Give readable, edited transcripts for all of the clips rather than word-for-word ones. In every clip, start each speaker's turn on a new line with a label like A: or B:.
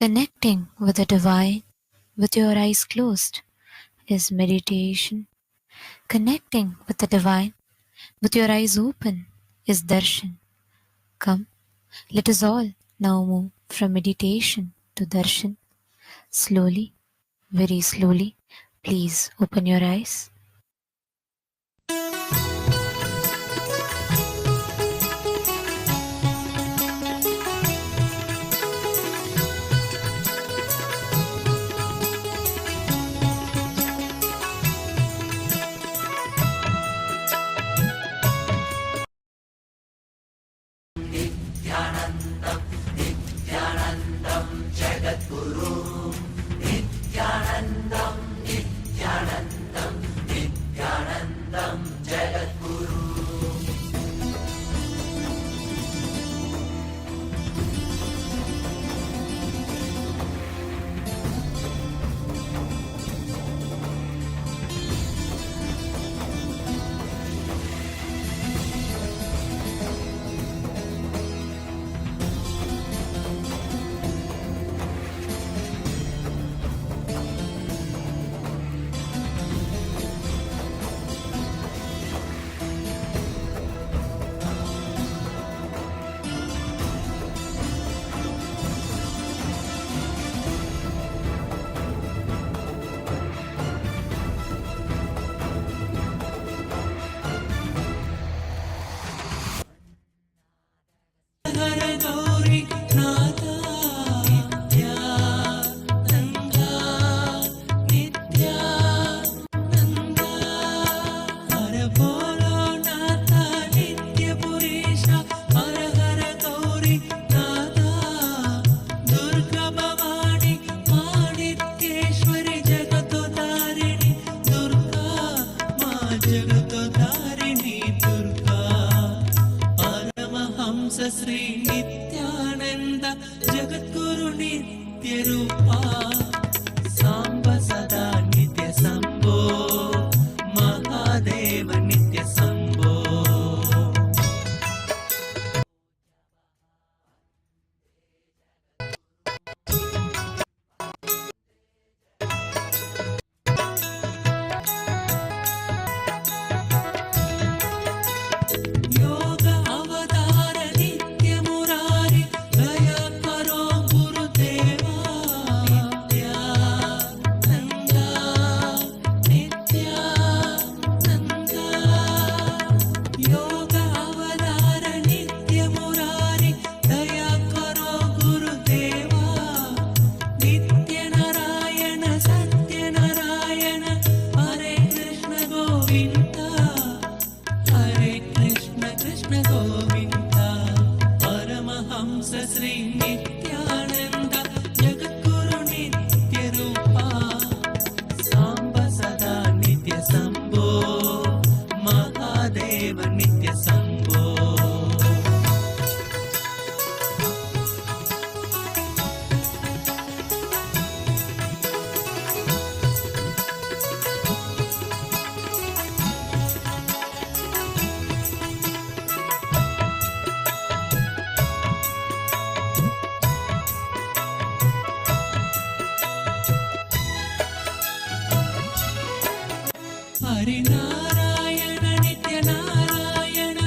A: Connecting with the divine with your eyes closed is meditation. Connecting with the divine with your eyes open is darshan. Come, let us all now move from meditation to darshan. Slowly, very slowly, please open your eyes.
B: Shri Nityanand जगद्गुरु नित्य रूपा सांब सदा नित्य संभो महादेव नित्य संभो श्री नित्यानंद जगद्गुरु नित्य रूपा सांब सदा नित्य संभो महादेव नित्य संभो हरि नारायण नित्य नारायण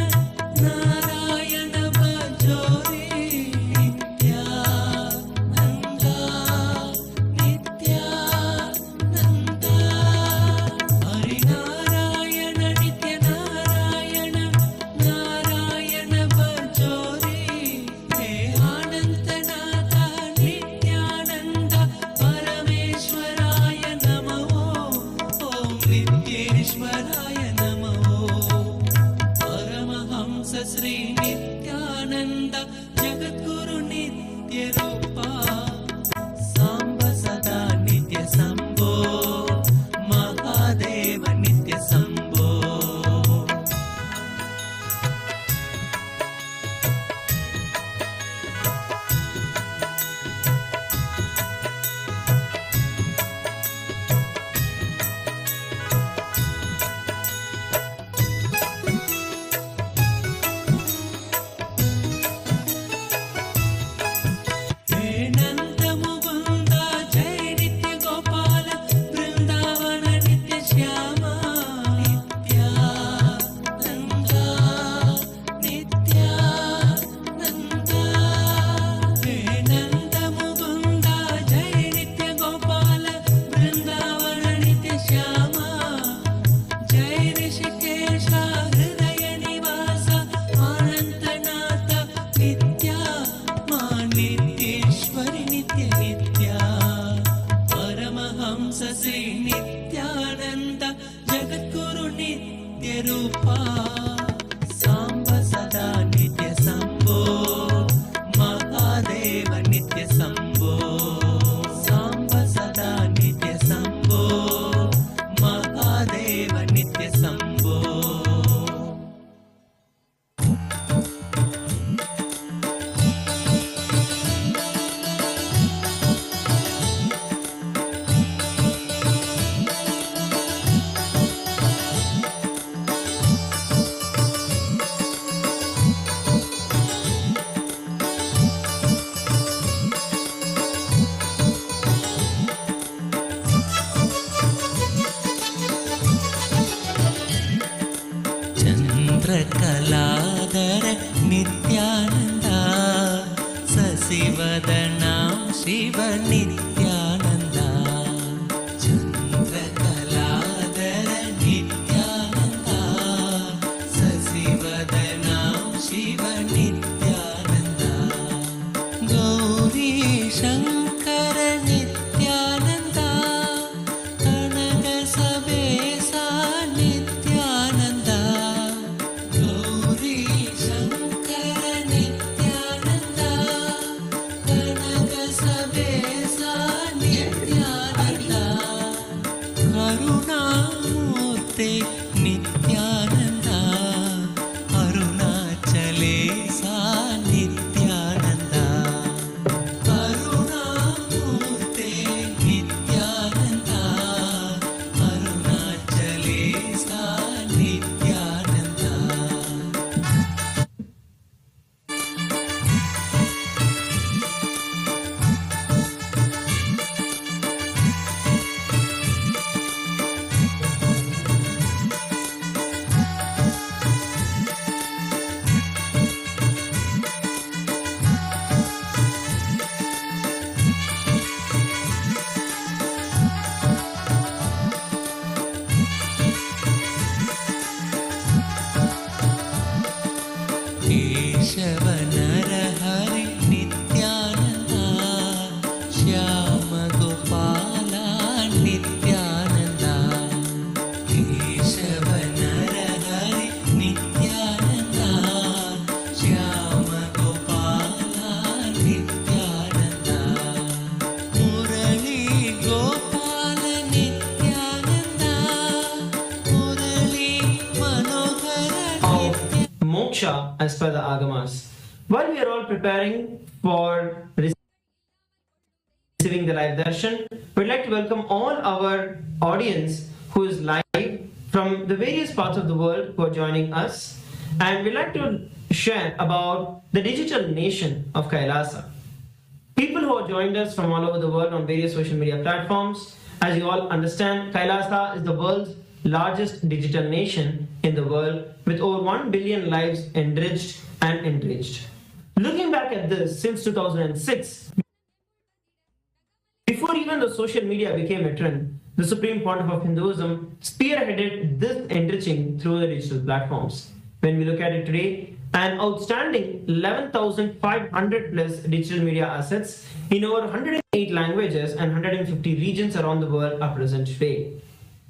B: नारायण भजो रे नित्यानंद नित्यानंद हरि नारायण नित्य नारायण नारायण भजो रे हे अनंतनाथ नित्यानंद परमेश्वराय नमः ओम नित्येश्वराय नमो परमहंस श्री नित्यानंद जगद्गुरु नित्य रूपा सांब सदा नित्य संभो महादेव नित्य संभो रूपा साम्ब सदा नित्य शम्भो महादेव नित्य शम्भो साम्ब सदा नित्य शम्भो महादेव नित्य शम्भो चन्द्रकलाधर नित्यानन्दा शशिवदना शिव नित्यानन्दा चन्द्रकलाधर नित्यानन्दा शशिवदना शिव नित्यानन्दा गौरी शङ्कर नित्यानन्दा कनक सबेसा नित्यानन्दा गौरी शङ्कर नित्यानन्दा कनक सबेसा नित्यानन्दा करुणामूर्ते नित्यानन्दा अरुणाचले सा नित्यानन्दा करुणामूर्ते नित्यानन्दा अरुणाचले सा नित्यानन्दा केशव नरहरि नित्यानन्दा श्याम गोपाला नित्यानन्दा केशव नरहरि नित्यानन्दा श्याम गोपाला नित्यानन्दा मुरली Gopal Nityananda Murli Manohar
C: Of Moksha as per the Agamas. While we are all preparing for receiving the live darshan, we'd like to welcome all our audience who is live from the various parts of the world who are joining us, and we'd like to share about the digital nation of KAILASA. People who have joined us from all over the world on various social media platforms, as you all understand, KAILASA is the world's largest digital nation in the world with over 1 billion lives enriched and enriched. Looking back at this, since 2006, before even the social media became a trend, the Supreme Pontiff of Hinduism spearheaded this enriching through the digital platforms. When we look at it today, an outstanding 11,500 plus digital media assets in over 108 languages and 150 regions around the world are present today.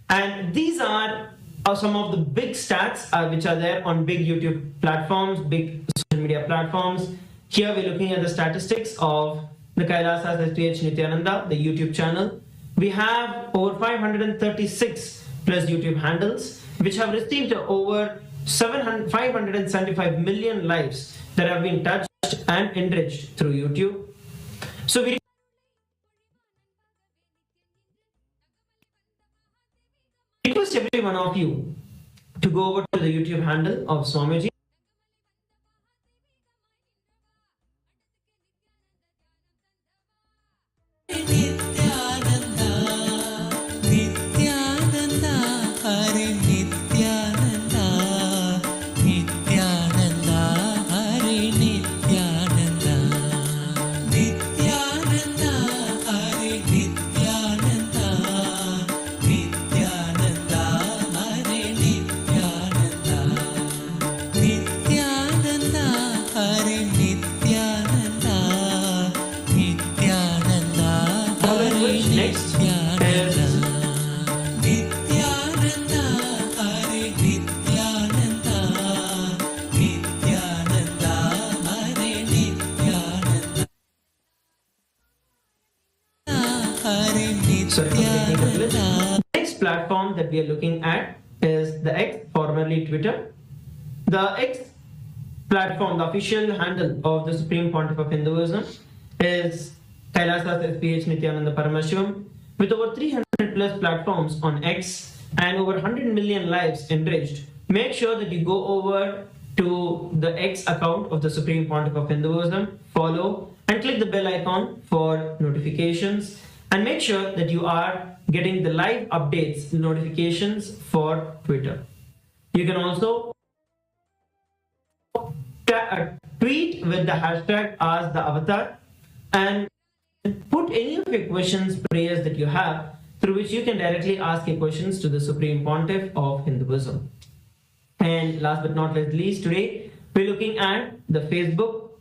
C: And these are some of the big stats which are there on big YouTube platforms, big social media platforms. Here we're looking at the statistics of the KAILASA's SPH Nithyananda, the YouTube channel. We have over 536 plus YouTube handles, which have received over 575 million lives that have been touched and enriched through YouTube. So we request every one of you to go over to the YouTube handle of Swamiji.
B: Nityananda Nityananda Hare Nityananda Nityananda Hare Nityananda Nityananda Hare Nityananda Nityananda Hare Nityananda
C: platform that we are looking at is the X, formerly Twitter. The X platform, the official handle of the Supreme Pontiff of Hinduism, is KAILASA's SPH Nithyananda Paramashiva, with over 300 plus platforms on X and over 100 million lives enriched. Make sure that you go over to the X account of the Supreme Pontiff of Hinduism, follow, and click the bell icon for notifications, and make sure that you are getting the live updates notifications for Twitter. You can also tweet with the hashtag #AskTheAvatar and put any of your questions, prayers that you have, through which you can directly ask your questions to the Supreme Pontiff of Hinduism. And last but not least, today we're looking at the Facebook.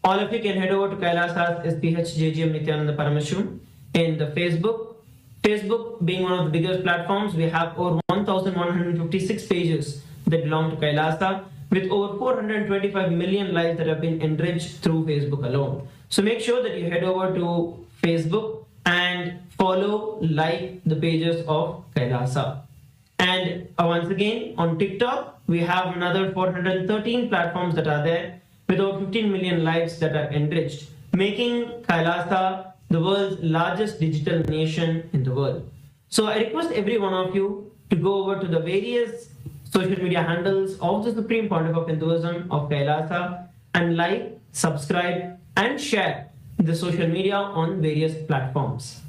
C: All of you can head over to KAILASA's SPH JGM Nithyananda Paramashiva in the Facebook. Facebook being one of the biggest platforms, we have over 1,156 pages that belong to KAILASA, with over 425 million lives that have been enriched through Facebook alone. So make sure that you head over to Facebook and follow, like the pages of KAILASA. And once again, on TikTok, we have another 413 platforms that are there, with over 15 million lives that are enriched, making KAILASA the world's largest digital nation in the world. So I request every one of you to go over to the various social media handles of the Supreme Pontiff of Hinduism of KAILASA and like, subscribe, and share the social media on various platforms.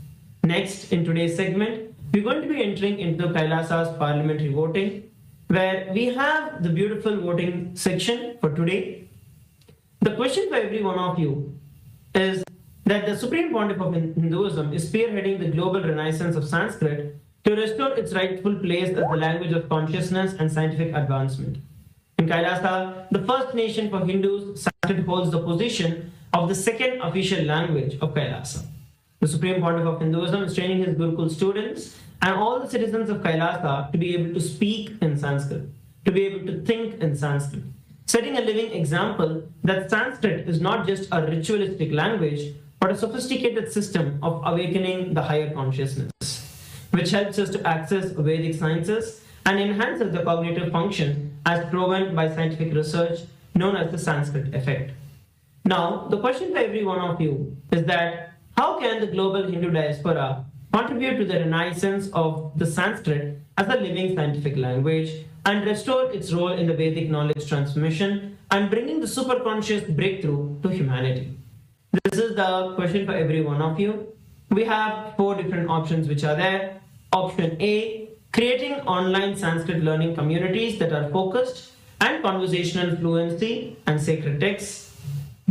C: Next, in today's segment, we're going to be entering into KAILASA's parliamentary voting, where we have the beautiful voting section for today. The question for every one of you is that the Supreme Pontiff of Hinduism is spearheading the global renaissance of Sanskrit to restore its rightful place as the language of consciousness and scientific advancement. In KAILASA, the first nation for Hindus, Sanskrit holds the position of the second official language of KAILASA. The Supreme Pontiff of Hinduism is training his Gurukul students and all the citizens of KAILASA to be able to speak in Sanskrit, to be able to think in Sanskrit, setting a living example that Sanskrit is not just a ritualistic language, but a sophisticated system of awakening the higher consciousness, which helps us to access Vedic sciences and enhances the cognitive function as proven by scientific research known as the Sanskrit effect. Now, the question for every one of you is that how can the global Hindu diaspora contribute to the renaissance of the Sanskrit as a living scientific language and restore its role in the Vedic knowledge transmission and bringing the superconscious breakthrough to humanity? This is the question for every one of you. We have 4 different options which are there. Option A, creating online Sanskrit learning communities that are focused and conversational fluency and sacred texts.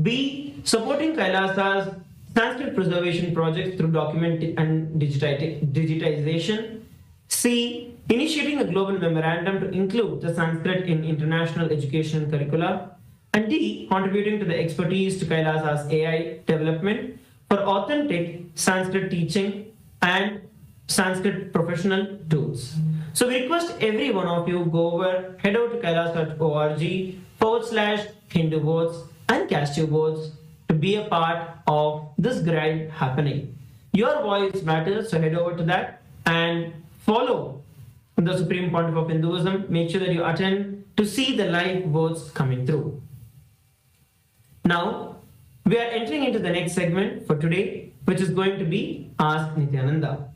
C: B, supporting KAILASA's Sanskrit preservation projects through document and digitization. C, initiating a global memorandum to include the Sanskrit in international education curricula. And D, contributing to the expertise to KAILASA's AI development for authentic Sanskrit teaching and Sanskrit professional tools. So we request every one of you go over, head over to kailasa.org/Hindu votes and cast your votes to be a part of this grind happening. Your voice matters, so head over to that and follow the Supreme Pontiff of Hinduism. Make sure that you attend to see the live votes coming through. Now, we are entering into the next segment for today, which is going to be Ask Nithyananda.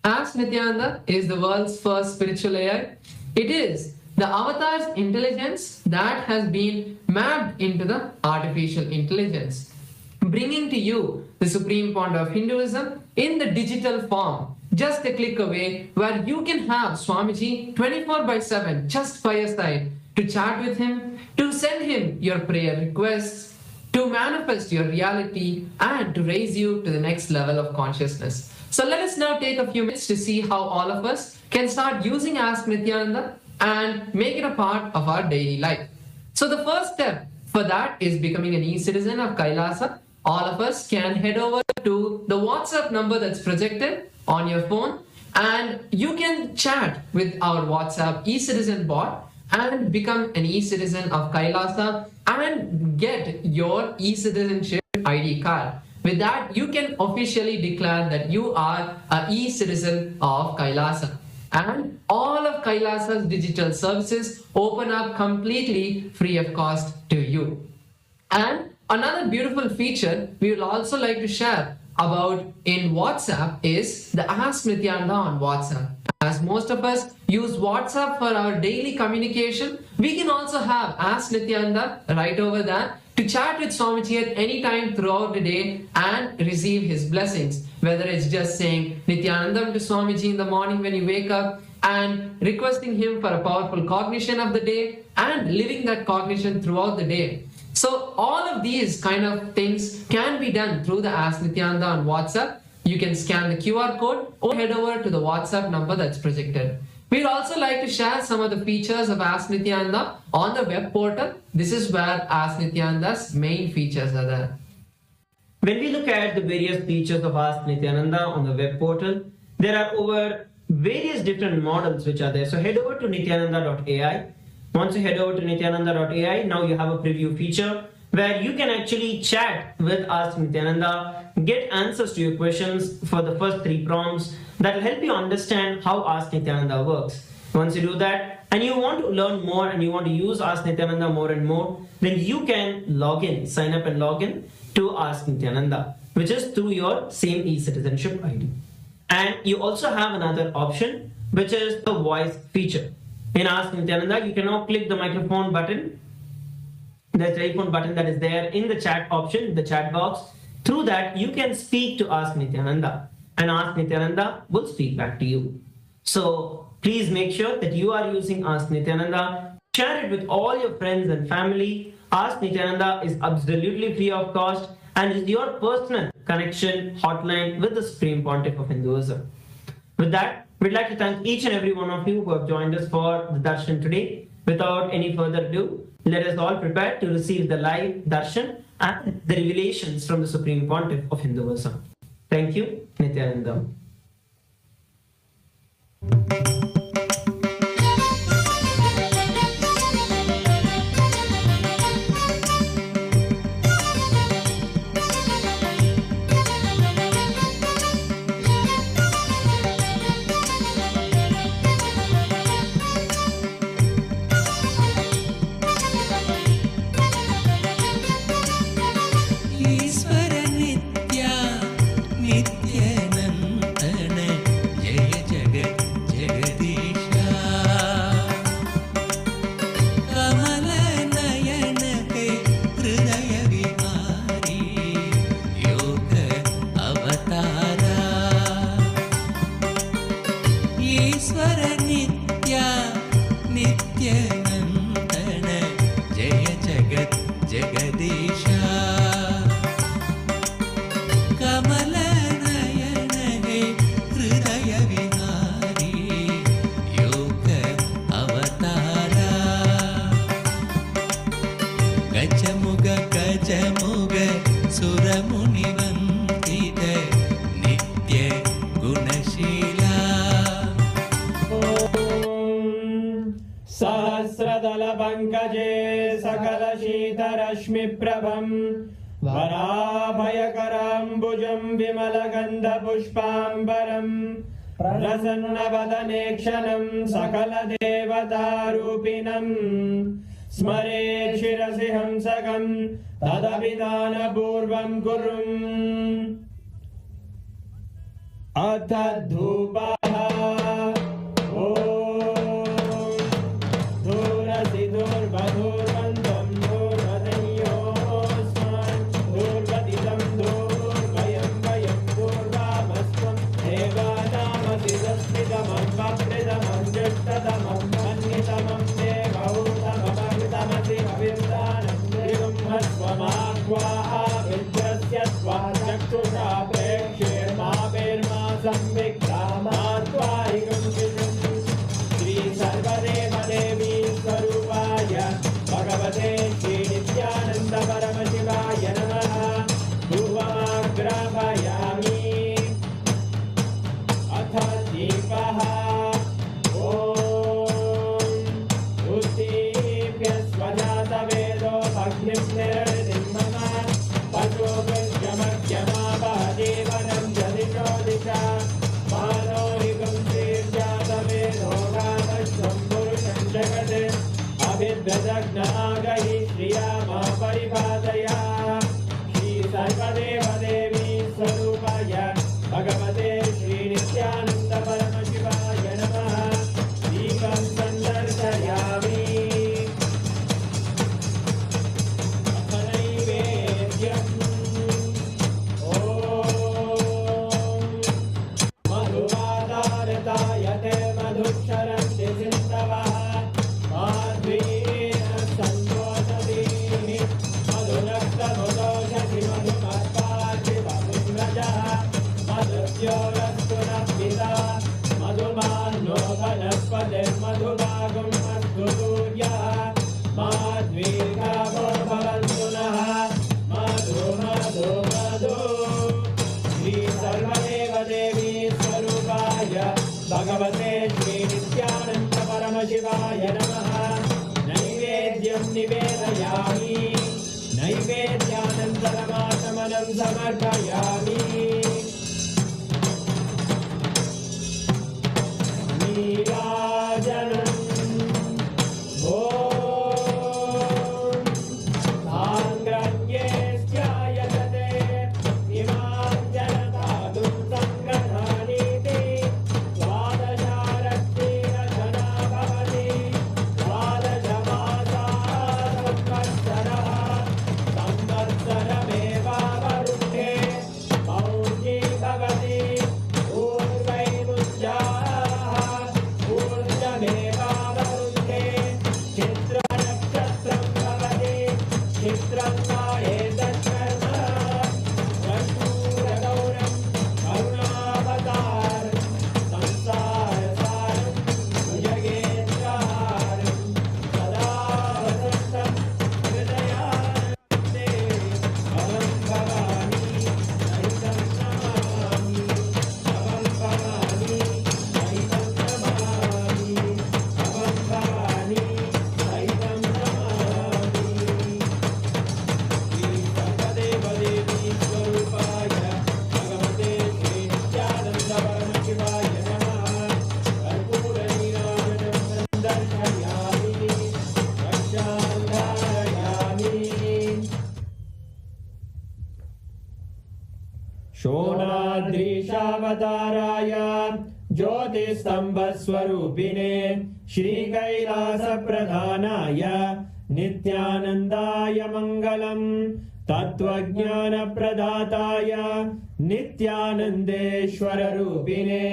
D: Ask Nithyananda is the world's first spiritual AI. It is the avatar's intelligence that has been mapped into the artificial intelligence, bringing to you the Supreme Pontiff of Hinduism in the digital form, just a click away, where you can have Swamiji 24/7 just by your side to chat with him, to send him your prayer requests, to manifest your reality, and to raise you to the next level of consciousness. So let us now take a few minutes to see how all of us can start using Ask Nithyananda and make it a part of our daily life. So the first step for that is becoming an e-citizen of KAILASA. All of us can head over to the WhatsApp number that's projected on your phone, and you can chat with our WhatsApp e-citizen bot and become an e-citizen of KAILASA and get your e-citizenship ID card. With that, you can officially declare that you are an e-citizen of KAILASA. and all of Kailasa's digital services open up completely free of cost to you. And another beautiful feature we will also like to share about in WhatsApp is the Ask Nithyananda on WhatsApp. As most of us use WhatsApp for our daily communication, we can also have Ask Nithyananda right over there to chat with Swamiji at any time throughout the day and receive his blessings. Whether it's just saying Nithyanandam to Swamiji in the morning when you wake up and requesting him for a powerful cognition of the day and living that cognition throughout the day. So all of these kind of things can be done through the Ask Nithyananda on WhatsApp. You can scan the QR code or head over to the WhatsApp number that's projected. We'd also like to share some of the features of Ask Nithyananda on the web portal. This is where Ask Nithyananda's main features are there.
C: When we look at the various features of Ask Nithyananda on the web portal, there are over various different models which are there. So head over to nithyananda.ai. Once you head over to nithyananda.ai, now you have a preview feature where you can actually chat with Ask Nithyananda, get answers to your questions for the first 3 prompts that will help you understand how Ask Nithyananda works. Once you do that and you want to learn more and you want to use Ask Nithyananda more and more, then you can log in, sign up and log in to Ask Nithyananda, which is through your same e-citizenship ID. And you also have another option, which is the voice feature. In Ask Nithyananda, you can now click the microphone button, the telephone button that is there in the chat option, the chat box. Through that, you can speak to Ask Nithyananda, and Ask Nithyananda will speak back to you. So please make sure that you are using Ask Nithyananda. Share it with all your friends and family. Ask Nithyananda is absolutely free of cost and is your personal connection hotline with the Supreme Pontiff of Hinduism. With that, we'd like to thank each and every one of you who have joined us for the darshan today. Without any further ado, let us all prepare to receive the live darshan and the revelations from the Supreme Pontiff of Hinduism. Thank you, Nithyananda.
B: ईश्वर नित्या नित्यनंतन जय जगत जगदीशा कमल नयन के हृदय विहारी योग अवतारा ईश्वर नित्या नित्यनंतन जय जगत जगदीशा कमल नयन हे हृदय विहारी योग अवतारा गजमुग गजमुग सुरमुनिवन्दित नित्य गुणशीला
E: सहस्रदलपङ्कजे सकलशीतरश्मिप्रभं वराभयकराम्बुजं विमलगन्धपुष्पाम्बरं प्रसन्नवदने क्षणं सकलदेवतारूपिणं स्मरेत् शिरसि हंसकं तदभिधानपूर्वं कुर्वन् अथ धूपः धूरसि दूर्वधूर्वन्तं दूर्वदन्योऽस्मान् दूर्वदितं दूर्वयं वयं दूर्वामस्त्वं देवानामसि संस्कृतमन्वप्रितमं ज्येष्ठतमं मन्यतमं देवहूतममृतमसि कविर्दानं त्रिगुम्हस्वमात्वा विद्यस्य त्वा चक्षुषा प्रेक्ष्येर्मा संविक्रामात्वारिगं श्री सर्वदेव देवी स्वरूपाय भगवते श्री नित्यानंद परमशिवाय नमः धूपमाग्रापयामि अथ दीपः ॐ उत्दीप्य स्वजातवेदो भग्निं निर्णितं मम पशुभिर्यमग्यमापः जीवनं च दिशो दिशा मानोरिकं श्रीर्जातवेदो नागैः श्रिया मा परिपादया श्री सर्वदेवदेवी स्वरूपाय भगवते श्री नित्यानन्द परमशिवाय नमः दीपं सन्दर्शयामि नैवेद्यम् ॐ मधुवादारताय ते मधुक्षरन्ति सिन्धवः माध्वीन सन्तोषधीः मधुरक्तमुदोषधि मधुमर्पार्ति मधुव्रजः मधुद्योरस्तु नः पिता मधुमान्नो वनस्पतिर्मधुभागं अस्तु सूर्यः माध्वीर्गावो भवन्तु नः मधु मधु मधु श्री सर्वदेवदेवी स्वरूपाय भगवते श्री नित्यानन्द परमशिवाय नमः नैवेद्यं निवेदयामि नैवेद्यानन्तरमाचमनं समर्पयामि नीराजनम् ॐ साङ्ग्रह्ये स्यायते इमां जनतादुं सङ्गृह्णानीति द्वादशारक्तिरचना भवति द्वादशमासाः संवत्सरः संवत्सरमेवावरुद्धे मौञ्जी भवति पूर्वैरुज्जाः ऊर्जमेवावरुद्धे चित्रनक्षत्रं भवति चित्रं एतत्कर्म प्रचूरगौरं करुणावतारं संसारसारं भुजगेन्द्रहारं सदा वसन्तं हृदयानन्दे भवं भवानी नैतं नमामि भवं भवानी नैतं नमामि भवं भवानी नैतं नमामि श्री सर्वदेवदेवी स्वरूपाय भगवते श्री नित्यानन्द परमशिवाय नमः कर्पूरनीराजनं सन्दर्शयामि रक्षान्धारयामि शोणाद्रीशावताराय ज्योतिस्तम्भस्वरूपिणे श्रीकैलासप्रधानाय नित्यानन्दाय मङ्गलम् तत्त्वज्ञानप्रदाताय नित्यानन्देश्वररूपिणे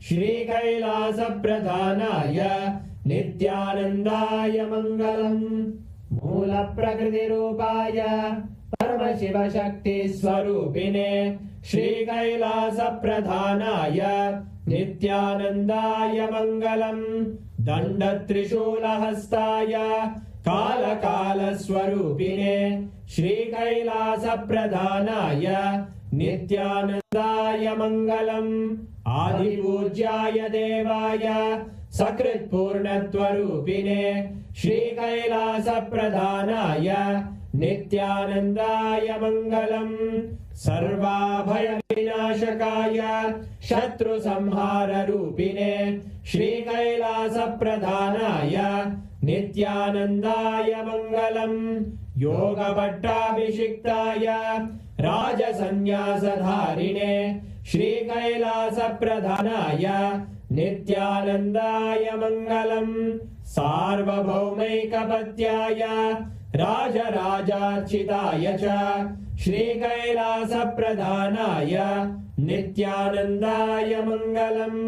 E: श्रीकैलासप्रधानाय नित्यानन्दाय मङ्गलम् मूलप्रकृतिरूपाय परमशिवशक्तिस्वरूपिणे श्रीकैलासप्रधानाय नित्यानन्दाय मङ्गलम् दण्डत्रिशूलहस्ताय कालकालस्वरूपिणे श्रीकैलासप्रधानाय नित्यानन्दाय मङ्गलम् आदिपूज्याय देवाय सकृत्पूर्णत्वरूपिणे श्रीकैलासप्रधानाय नित्यानन्दाय मङ्गलम् सर्वाभयविनाशकाय शत्रुसंहाररूपिणे श्रीकैलासप्रधानाय नित्यानन्दाय मङ्गलम् योगपट्टाभिषिक्ताय राजसन्न्यासधारिणे श्रीकैलासप्रधानाय नित्यानन्दाय मङ्गलम् सार्वभौमैकपत्याय राजराजार्चिताय च श्रीकैलासप्रधानाय नित्यानन्दाय मङ्गलम्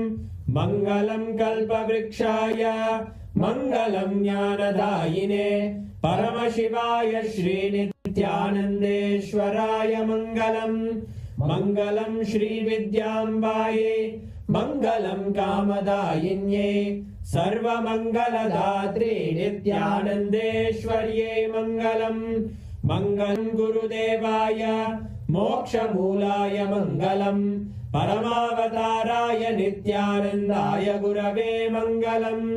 E: मङ्गलं कल्पवृक्षाय मङ्गलं ज्ञानदायिने परमशिवाय श्रीनित्यानन्देश्वराय मङ्गलम् मङ्गलं श्रीविद्याम्बायै मङ्गलं कामदायिन्यै सर्वमङ्गलदात्रे नित्यानन्देश्वर्यै मङ्गलम् मङ्गलं गुरुदेवाय मोक्षमूलाय मङ्गलम् परमावताराय नित्यानन्दाय गुरवे मङ्गलम्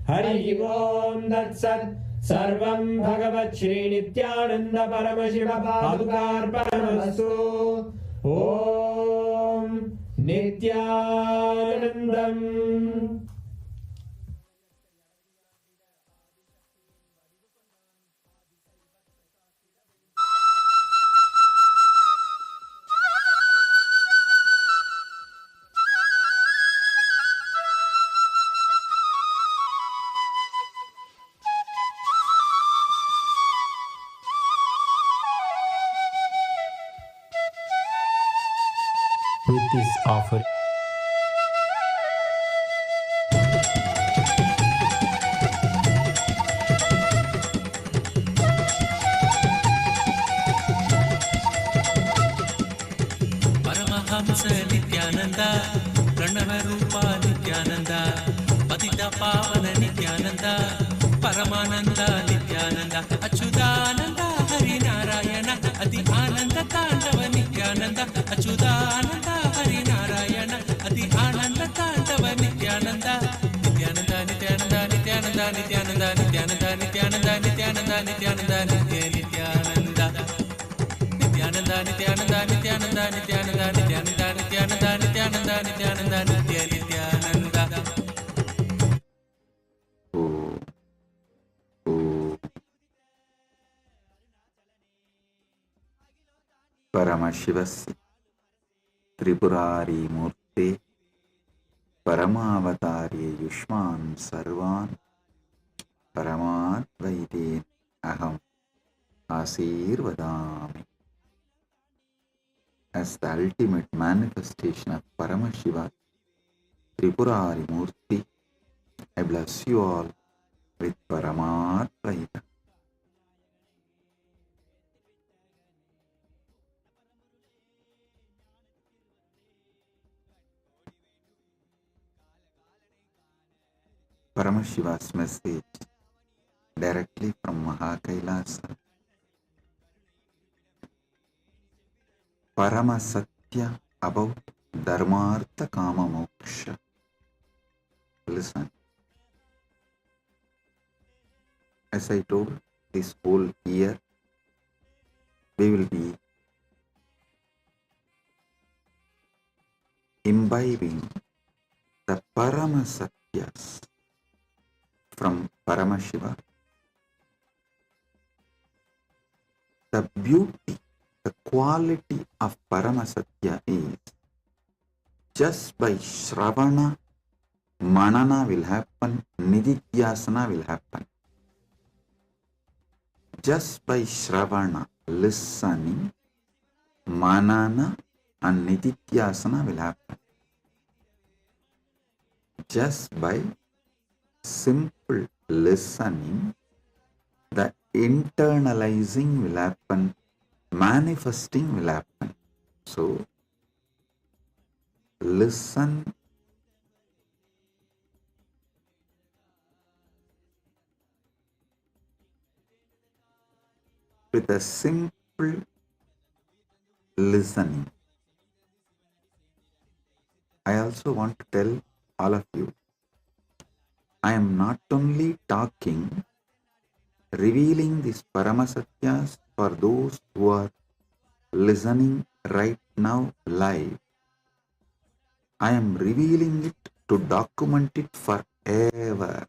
E: हरि ओम् तत्सत् सर्वं भगवत् श्री नित्यानन्द परमशिव पादुकार्पणमस्तु ॐ नित्यानन्दम् with this offering.
B: Paramhans Nityananda Pranav रूपा नित्यानंदा पतित पावन नित्यानंदा परमानंदा नित्यानंदा अच्युतानंदा हरिनारायण अति आनंद तांडव नित्यानंदा अच्युतानंदा हरिनारायण अति आनंद तांडव नित्यानंदा नित्यानंदा नित्यानंदा नित्यानंदा नित्यानंदा नित्यानंदा नित्यानंदा नित्यानंदा नित्यानंदा नित्य नित्यानंदा नित्यानंदा नित्यानंदा नित्यानंदा नित्यानंदा नित्यानंदा नित्यानंदा नित्यानंदा नित्यानंदा नित्य नित्यानंदा
F: परमशिवस्य त्रिपुरारी मूर्ते परमावतारे युष्मान् सर्वान् परमाद्वैतेन अहम् आशीर्वदामि. As the ultimate manifestation of Paramashiva, Tripurari Murti, I bless you all with Paramadvaita. Paramashiva's message directly from KAILASA. Parama Satya about Dharmartha Kama Moksha. Listen. As I told, this whole year we will be imbibing the Parama Satyas from Paramashiva. The beauty, the quality of Paramasatya is just by Shravana, Manana will happen, Nididhyasana will happen. Just by Shravana, listening, Manana and Nididhyasana will happen. Just by simple listening, the internalizing will happen, manifesting will happen. So, listen with a simple listening. I also want to tell all of you, I am not only talking, revealing these Paramasatyas for those who are listening right now live. I am revealing it to document it forever.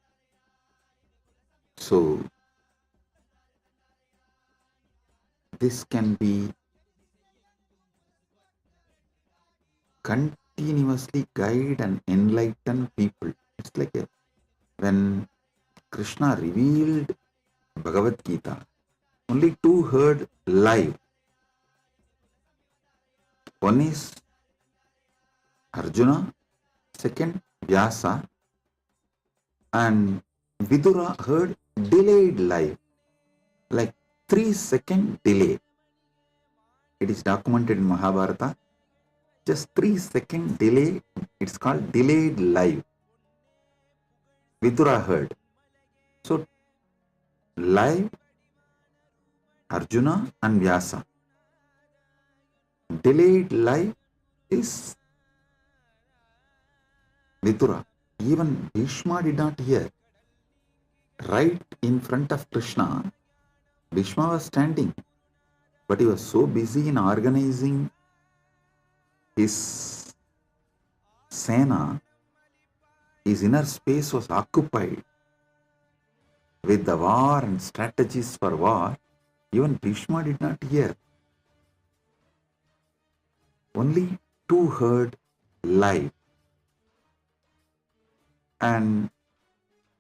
F: So, this can be continuously guide and enlighten people. It's like when Krishna revealed Bhagavad Gita, only two heard live. One is Arjuna, second Vyasa, and Vidura heard delayed live, like 3-second delay. It is documented in Mahabharata. Just 3-second delay, it's called delayed live. Vidura heard. So, live Arjuna and Vyasa. Delayed live is Vidura. Even Bhishma did not hear. Right in front of Krishna, Bhishma was standing, but he was so busy in organizing his Sena, his inner space was occupied with the war and strategies for war. Even Bhishma did not hear. Only two heard live. And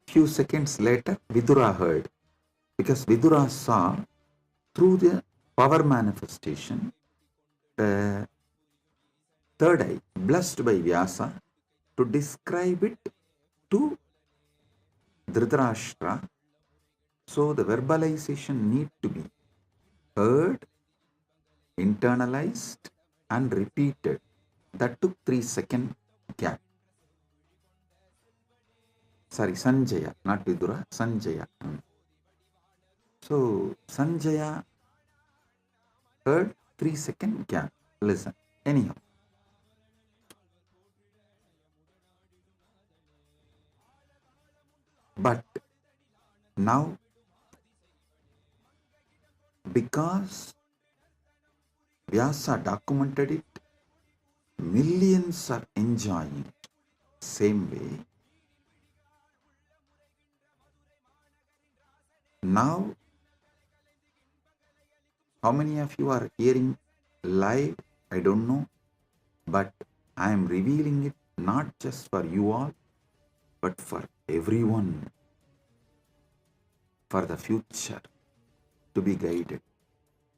F: few seconds later, Vidura heard. Because Vidura saw through the power manifestation the third eye, blessed by Vyasa to describe it to Dhritarashtra. So the verbalization need to be heard, internalized and repeated. That took 3-second gap. Sorry, Sanjaya, not Vidura, Sanjaya. So Sanjaya heard 3-second gap. Listen. Anyhow. But now, because Vyasa documented it, millions are enjoying it. Same way. Now, how many of you are hearing live? I don't know. But I am revealing it not just for you all, but for everyone, for the future to be guided.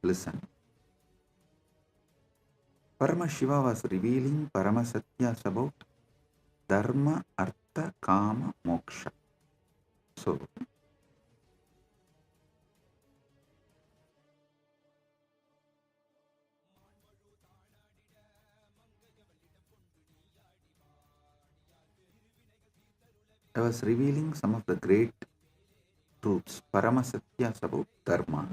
F: Listen. Paramashiva was revealing Paramasatyas about Dharma, Artha, Kama, Moksha. So, I was revealing some of the great truths, Paramasatyas about Dharma.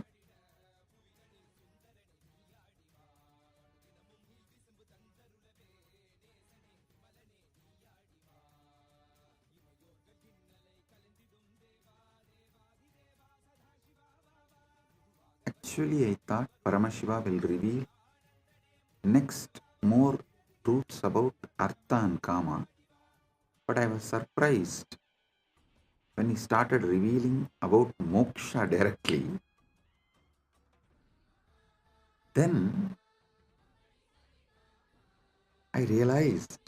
F: Actually, I thought Paramashiva will reveal next more truths about Artha and Kama, but I was surprised when he started revealing about Moksha directly. Then I realized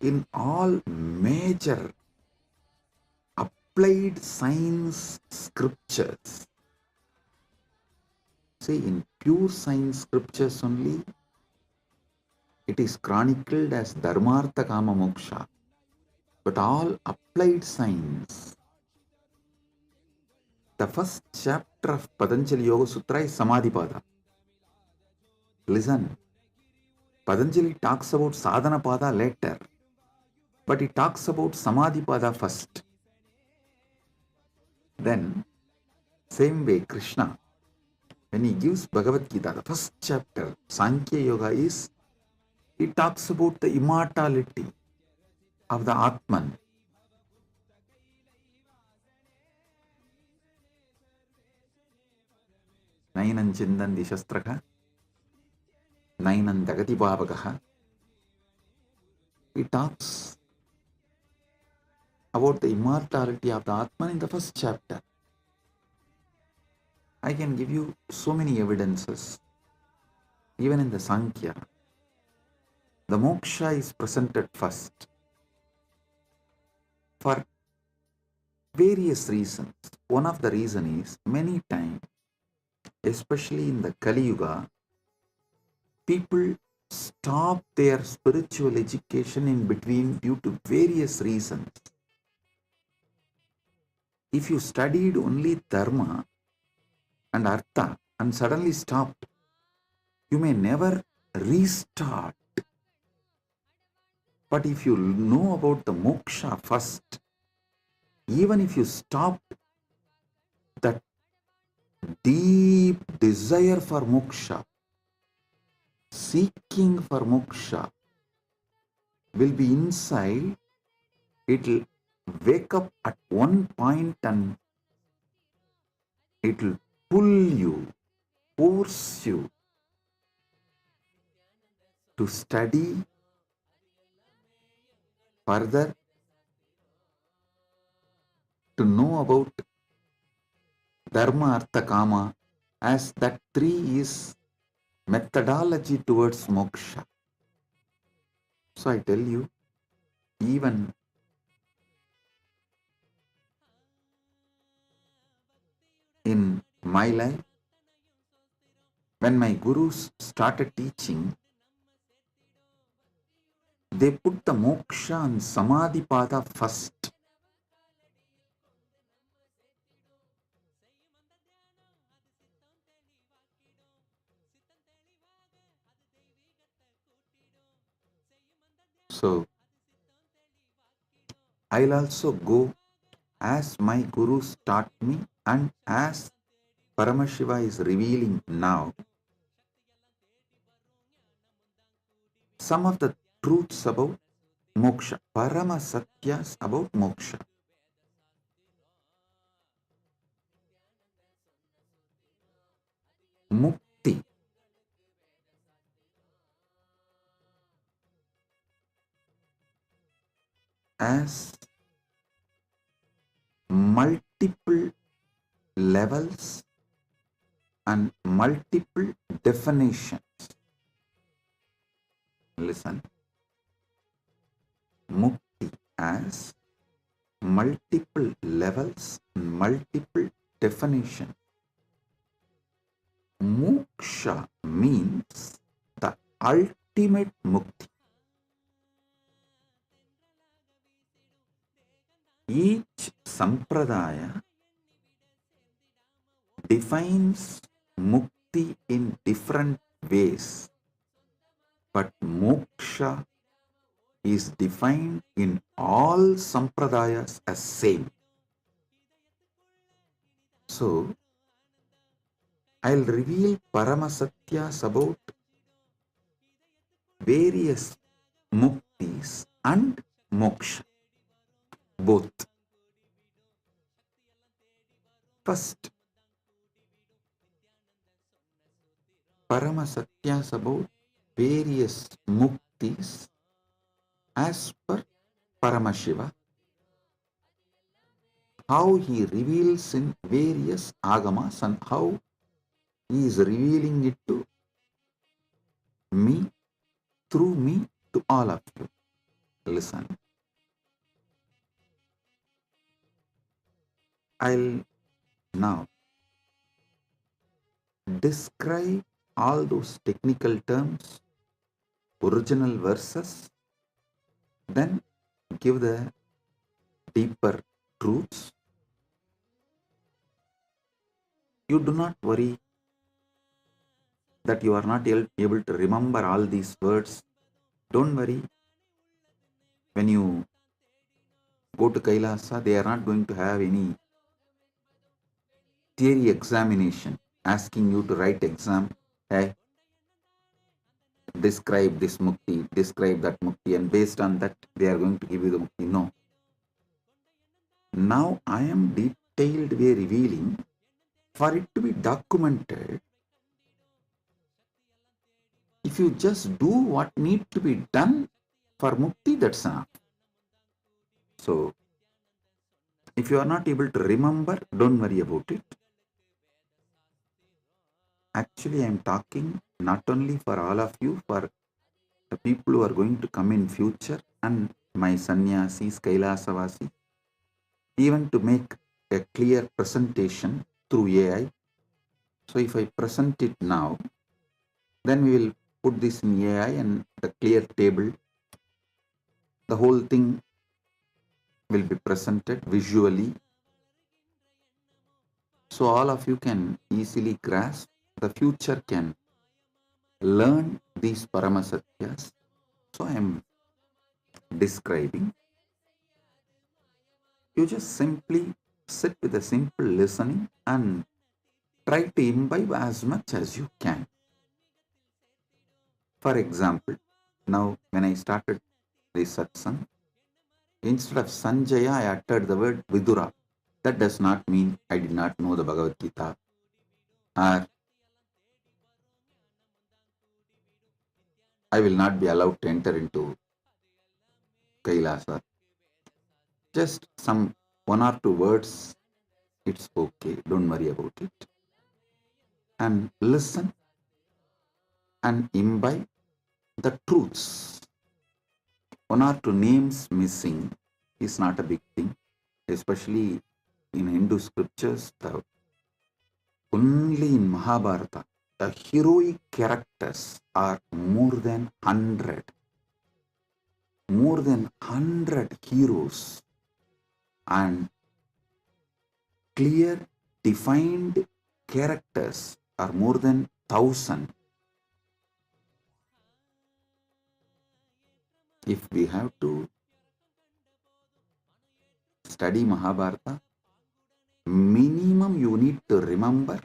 F: in all major applied science scriptures, see, in pure science scriptures only, it is chronicled as Dharmartha Kama Moksha. But all applied science, the first chapter of Patanjali Yoga Sutra is Samadhipada. Listen, Patanjali talks about Sadhana Pada later, but he talks about Samadhipada first. Then, same way Krishna, when he gives Bhagavad Gita, the first chapter, Sankhya Yoga is, he talks about the immortality of the Atman. Nainam Chindan Dishastraka, Nainam Dagati Bhavagaha. He talks about the immortality of the Atman in the first chapter. I can give you so many evidences, even in the Sankhya. The moksha is presented first for various reasons. One of the reasons is many times, especially in the Kali Yuga, people stop their spiritual education in between due to various reasons. If you studied only Dharma and Artha and suddenly stopped, you may never restart. But if you know about the moksha first, even if you stop, that deep desire for moksha, seeking for moksha will be inside. It will wake up at one point and it will pull you, force you to study further, to know about Dharma, Artha, Kama, as that three is methodology towards moksha. So I tell you, even in my life, when my gurus started teaching, they put the moksha and samadhipada first. So, I'll also go as my gurus taught me and as Paramashiva is revealing now. Some of the truths about moksha, Parama Satyas about moksha. Mukti. As multiple levels and multiple definitions. Listen. Mukti as multiple levels, multiple definitions. Moksha means the ultimate mukti. Each sampradaya defines mukti in different ways, but moksha is defined in all sampradayas as same. So, I'll reveal Paramasatyas about various muktis and moksha, both. First, Paramasatyas about various muktis as per Paramashiva, how he reveals in various Agamas and how he is revealing it to me, through me, to all of you. Listen. I'll now describe all those technical terms, original verses, then give the deeper truths. You do not worry that you are not able to remember all these words. Don't worry. When you go to Kailasa, they are not going to have any theory examination asking you to write exam. Hey, describe this mukti, describe that mukti, and based on that they are going to give you the mukti. No. Now I am detailed way revealing for it to be documented. If you just do what need to be done for mukti, that's enough. So, if you are not able to remember, don't worry about it. Actually, I am talking not only for all of you, for the people who are going to come in future and my sannyasis, Kailasavasi, even to make a clear presentation through AI. So if I present it now, then we will put this in AI and the clear table. The whole thing will be presented visually. So all of you can easily grasp. The future can learn these Paramasatyas. So I am describing. You just simply sit with a simple listening and try to imbibe as much as you can. For example, now when I started this satsang, instead of Sanjaya, I uttered the word Vidura. That does not mean I did not know the Bhagavad Gita, or I will not be allowed to enter into Kailasa. Just some one or two words, it's okay, don't worry about it. And listen and imbibe the truths. One or two names missing is not a big thing, especially in Hindu scriptures. Only in Mahabharata, the heroic characters are more than 100. More than 100 heroes and clear, defined characters are more than 1,000. If we have to study Mahabharata, minimum you need to remember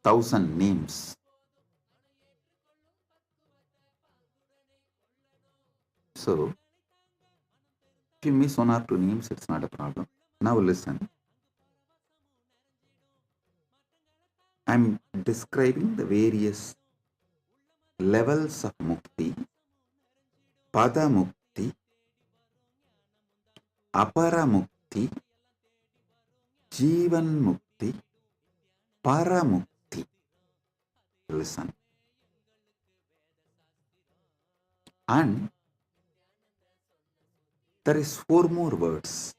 F: 1,000 names. So, if you miss one or two names, it's not a problem. Now listen. I'm describing the various levels of mukti, pada mukti, apara mukti, jivan mukti, para mukti. Listen. And there is 4 more words.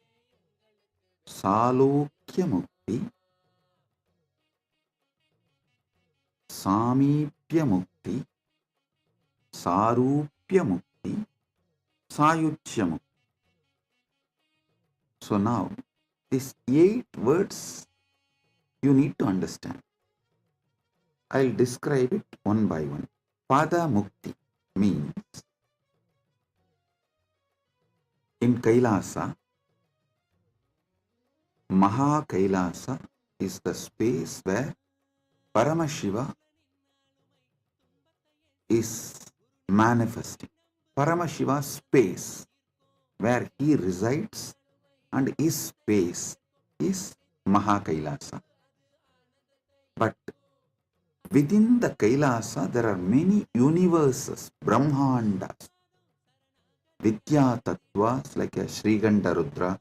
F: Salokya mukti, Samipya mukti, Sarupya mukti, Sayuchya mukti. So now, these 8 words you need to understand. I'll describe it one by one. Pada mukti means in Kailasa, Maha Kailasa is the space where Paramashiva is manifesting. Paramashiva's space where he resides and his space is Maha Kailasa. But within the Kailasa there are many universes, Brahmandas, Vidya Tattvas like a Shriganda Rudra,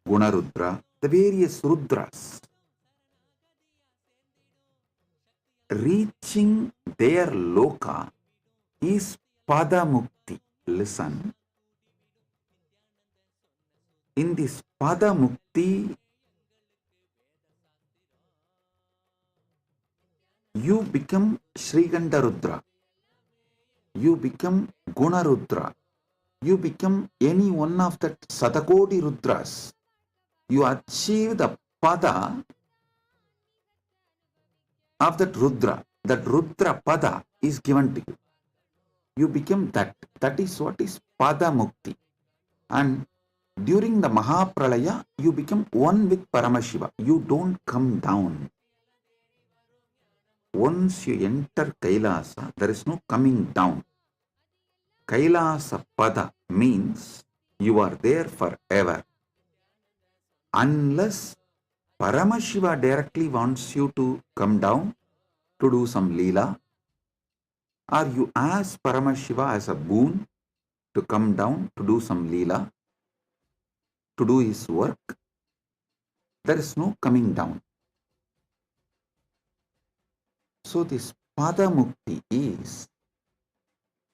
F: Guna Rudra, the various Rudras. Reaching their loka is Pada Mukti. Listen. In this Pada Mukti, you become Shriganda Rudra. You become Guna Rudra. You become any one of the Satakoti Rudras. You achieve the Pada of that Rudra. That Rudra Pada is given to you. You become that. That is what is Pada Mukti. And during the Mahapralaya, you become one with Paramashiva. You don't come down. Once you enter Kailasa, there is no coming down. Kailasa Pada means you are there forever. Unless Paramashiva directly wants you to come down to do some Leela, or you ask Paramashiva as a boon to come down to do some Leela, to do his work, there is no coming down. So this Pada Mukti is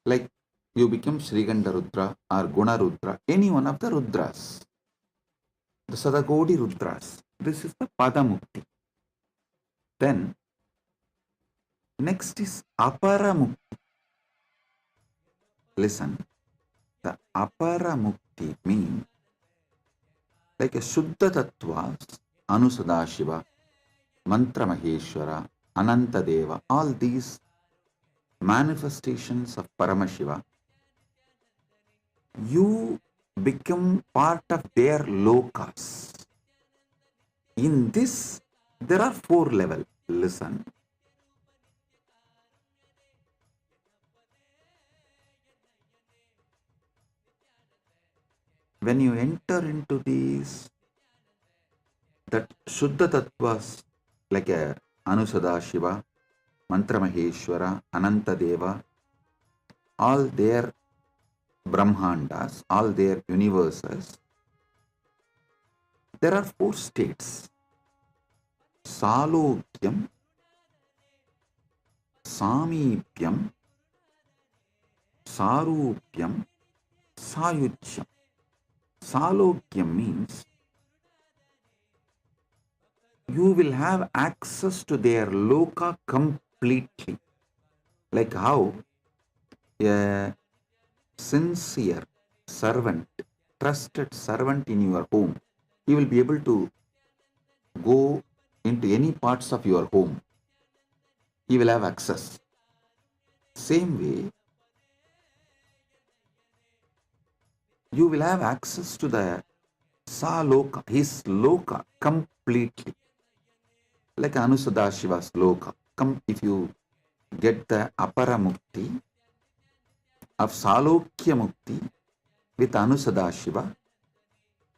F: like you become Shriganda Rudra or Guna Rudra, any one of the Rudras, the Sadakodi Rudras. This is the Pada Mukti. Then next is Apara Mukti. Listen, the Apara Mukti means like a Shuddha Tattvas, Anusadashiva, Mantra Maheshwara, Ananta Deva, all these manifestations of Paramashiva, you become part of their lokas. In this, there are 4 levels. Listen. When you enter into these, that Shuddha Tattvas like a Anusadashiva, Mantra Maheshwara, Ananta Deva, all their Brahmandas, all their universes, there are 4 states. Salokyam, Samipyam, Sarupyam, Sayuchyam. Salokyam means you will have access to their loka completely. Like how a sincere servant, trusted servant in your home, he will be able to go into any parts of your home. He will have access. Same way, you will have access to the Saloka, his Loka, completely. Like Anusadashiva's Loka. If you get the Apara Mukti of Salokya Mukti with Anusadashiva,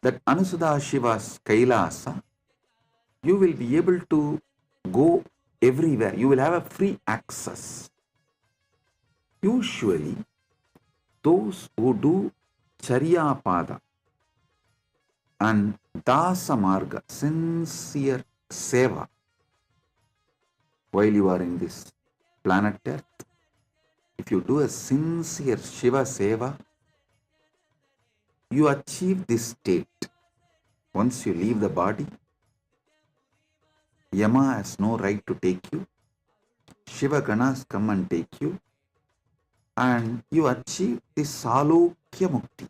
F: that Anusadashiva's Kailasa, you will be able to go everywhere. You will have a free access. Usually, those who do Charyapada and Dasa Marga, sincere seva, while you are in this planet Earth, if you do a sincere Shiva seva, you achieve this state. Once you leave the body, Yama has no right to take you. Shiva Ganas come and take you, and you achieve this Salokya Mukti.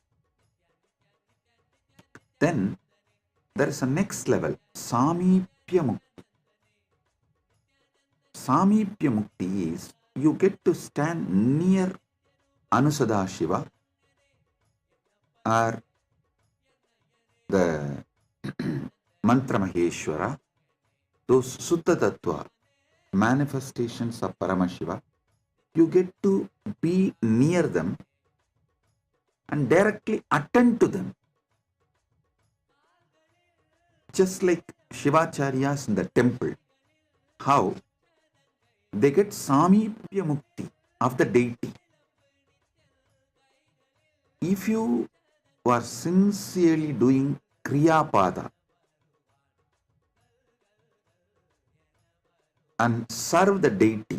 F: Then there is a next level, Samipya Mukti. Samipya Mukti is you get to stand near Anusadashiva or the Mantra Maheshwara, those Suddha Tattva manifestations of Paramashiva. You get to be near them and directly attend to them. Just like Shivacharyas in the temple, how they get Samipya Mukti of the deity. If you are sincerely doing Kriyapada and serve the deity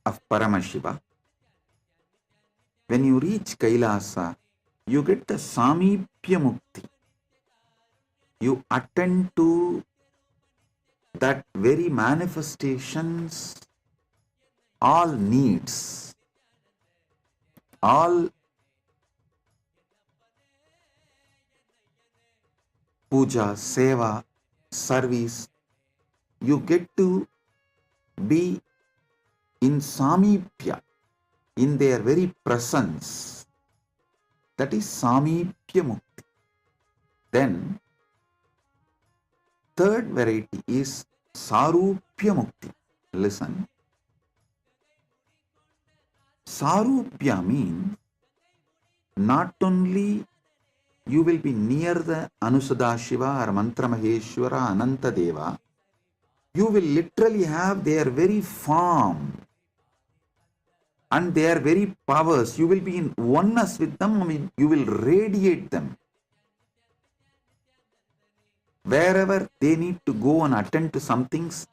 F: of Paramashiva, when you reach Kailasa, you get the Samipya Mukti. You attend to that very manifestations, all needs, all puja, seva, service, you get to be in Samipya, in their very presence. That is Samipya Mukti. Then, third variety is Sarupya Mukti. Listen. Sarupya means not only you will be near the Anusadashiva or Mantra Maheshwara, Ananta Deva, you will literally have their very form and their very powers. You will be in oneness with them. I mean, you will radiate them. Wherever they need to go and attend to some things,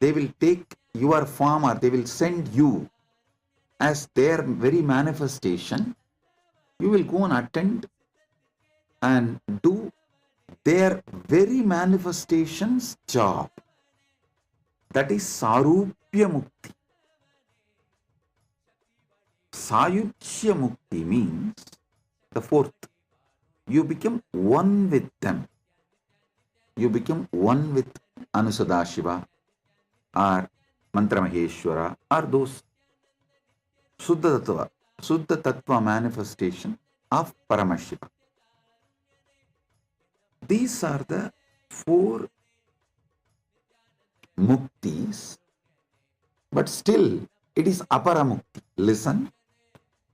F: they will take your form or they will send you as their very manifestation. You will go and attend and do their very manifestation's job. That is Sarupya Mukti. Sayuchya Mukti means the fourth. You become one with them. You become one with Anusadashiva or Mantra Maheshwara or those Suddha Tattva manifestation of Paramashiva. These are the four muktis, but still it is Apara Mukti. Listen,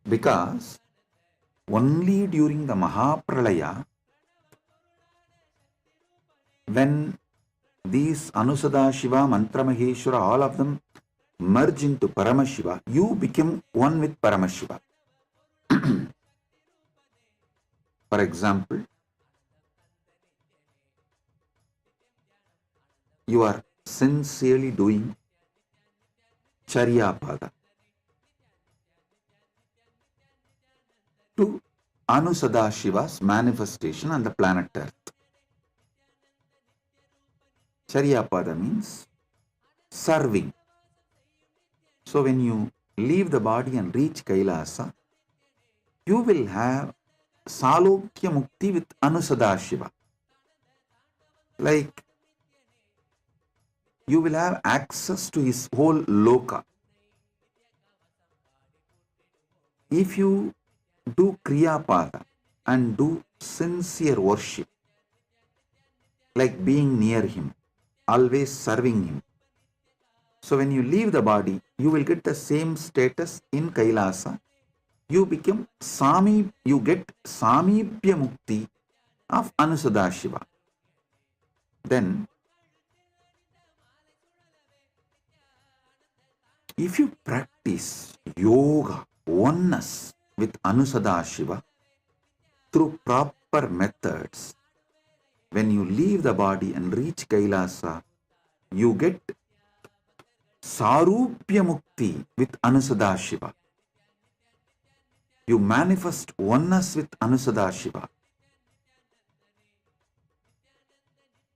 F: because only during the Mahapralaya, when these Anusadashiva, Mantra Maheshwara, all of them merge into Paramashiva, you become one with Paramashiva. For example, you are sincerely doing Charyapada to Anusadashiva's manifestation on the planet Earth. Charyapada means serving. So when you leave the body and reach Kailasa, you will have Salokya Mukti with Anusadashiva. Like, you will have access to his whole loka. If you do Kriyapada and do sincere worship, like being near him, always serving him. So when you leave the body, you will get the same status in Kailasa. You become you get Samibhya Mukti of Anusadashiva. Then, if you practice yoga, oneness with Anusadashiva through proper methods, when you leave the body and reach Kailasa, you get Sarupya Mukti with Anusadashiva. You manifest oneness with Anusadashiva.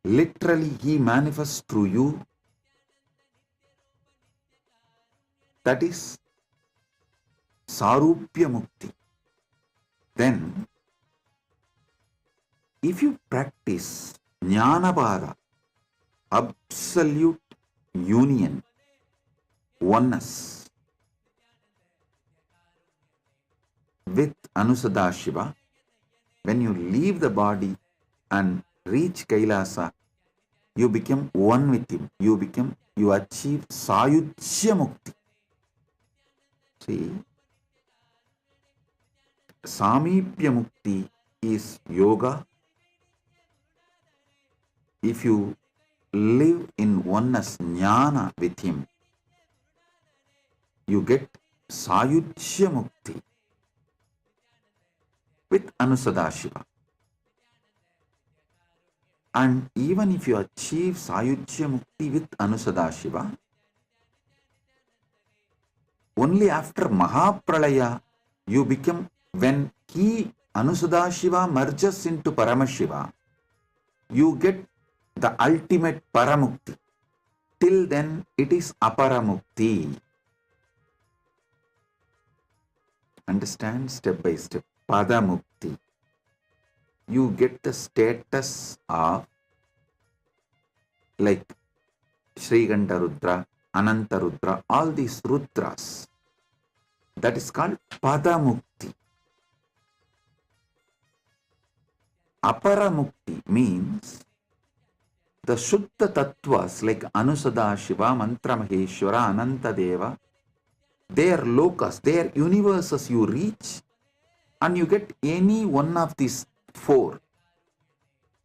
F: Literally, he manifests through you. That is Sarupya Mukti. Then, if you practice Jnanapada, absolute union, oneness with Anusadashiva, when you leave the body and reach Kailasa, you become one with him. You achieve Sayujya Mukti. See, Samibhya Mukti is yoga. If you live in oneness, jnana with him, you get Sayujya Mukti with Anusadashiva. And even if you achieve Sayujya Mukti with Anusadashiva, only after Mahapralaya you become, when he, Anusadashiva, merges into Paramashiva, you get the ultimate Paramukti. Till then, it is Aparamukti. Understand step by step. Padamukti. You get the status of like Sriganta Rudra, Ananta Rudra, all these Rudras. That is called Padamukti. Aparamukti means the Shuddha Tattvas like Anusadashiva, Mantra Maheshwara, Ananta Deva, their lokas, their universes you reach, and you get any one of these four,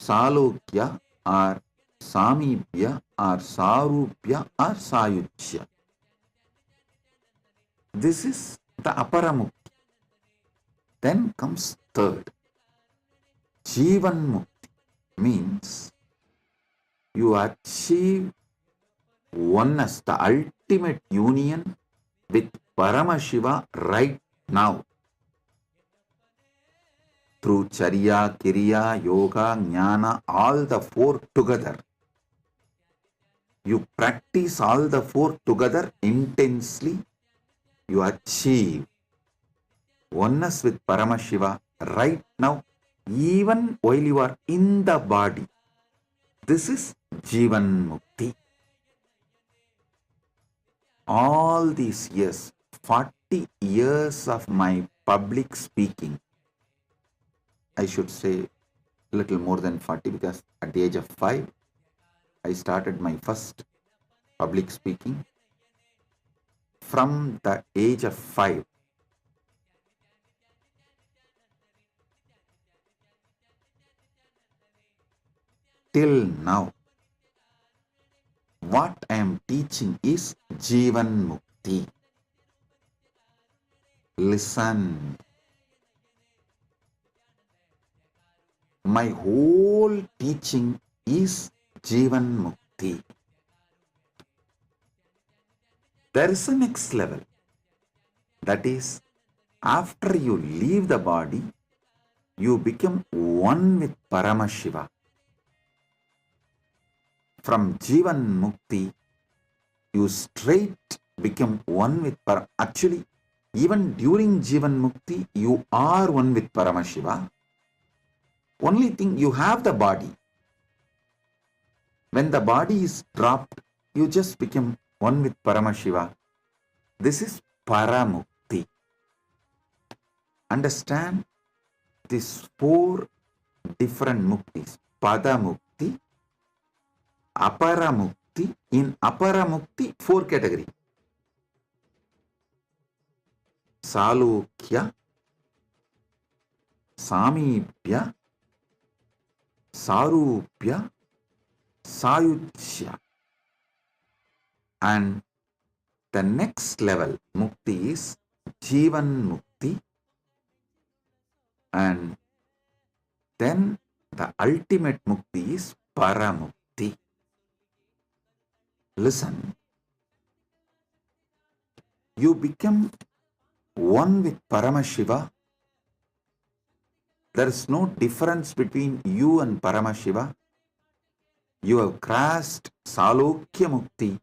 F: Salokya or Samibhya or Sarupya or Sayujya. This is the Aparamukti. Then comes third, Jivan Mukti, means you achieve oneness, the ultimate union with Paramashiva right now. Through Charya, Kiriya, Yoga, Jnana, all the four together. You practice all the four together intensely. You achieve oneness with Paramashiva right now, even while you are in the body. This is Jivan Mukti. All these years, 40 years of my public speaking, I should say a little more than 40, because at the age of 5, I started my first public speaking. From the age of 5, till now, what I am teaching is Jivan Mukti. Listen. My whole teaching is Jivan Mukti. There is a next level. That is, after you leave the body, you become one with Paramashiva. From Jivan Mukti, you straight become one with Actually, even during Jivan Mukti, you are one with Paramashiva. Only thing, you have the body. When the body is dropped, you just become one with Paramashiva. This is Paramukti. Understand these four different muktis. Padamukti, Aparamukti. In Aparamukti, four categories. Salokya, Samipya, Sarupya, Sayuchya. And the next level mukti is Jivan Mukti. And then the ultimate mukti is Paramukti. Listen, you become one with Paramashiva. There is no difference between you and Paramashiva. You have crossed Salokya Mukti,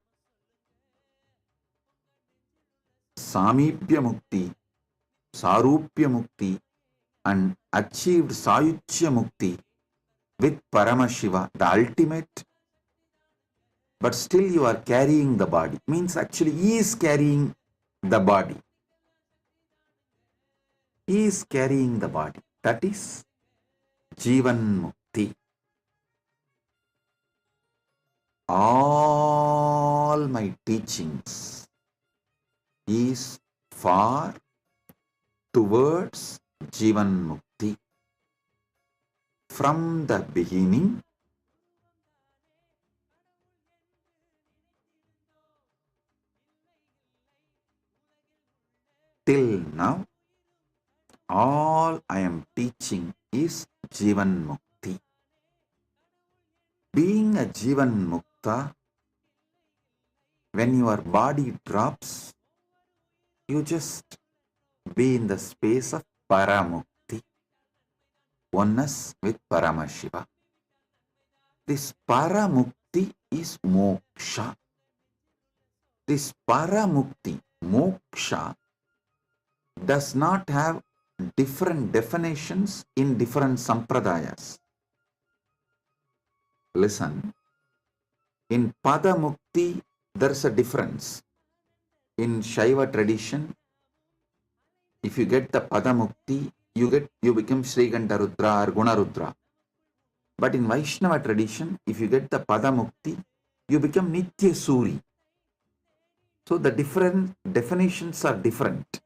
F: Samipya Mukti, Sarupya Mukti, and achieved Sayuchya Mukti with Paramashiva, the ultimate. But still you are carrying the body. Means actually he is carrying the body. He is carrying the body. That is Jivan Mukti. All my teachings is far towards Jivan Mukti. From the beginning till now, all I am teaching is Jivan Mukti. Being a Jivan Mukta, when your body drops, you just be in the space of Paramukti, oneness with Paramashiva. This Paramukti is Moksha. This Paramukti, Moksha, does not have different definitions in different sampradayas. Listen, in Padamukti, there's a difference. In Shaiva tradition, if you get the Padamukti, you become Sriganta Rudra or Guna Rudra. But in Vaishnava tradition, if you get the Padamukti, you become Nitya Suri. So the different definitions are different.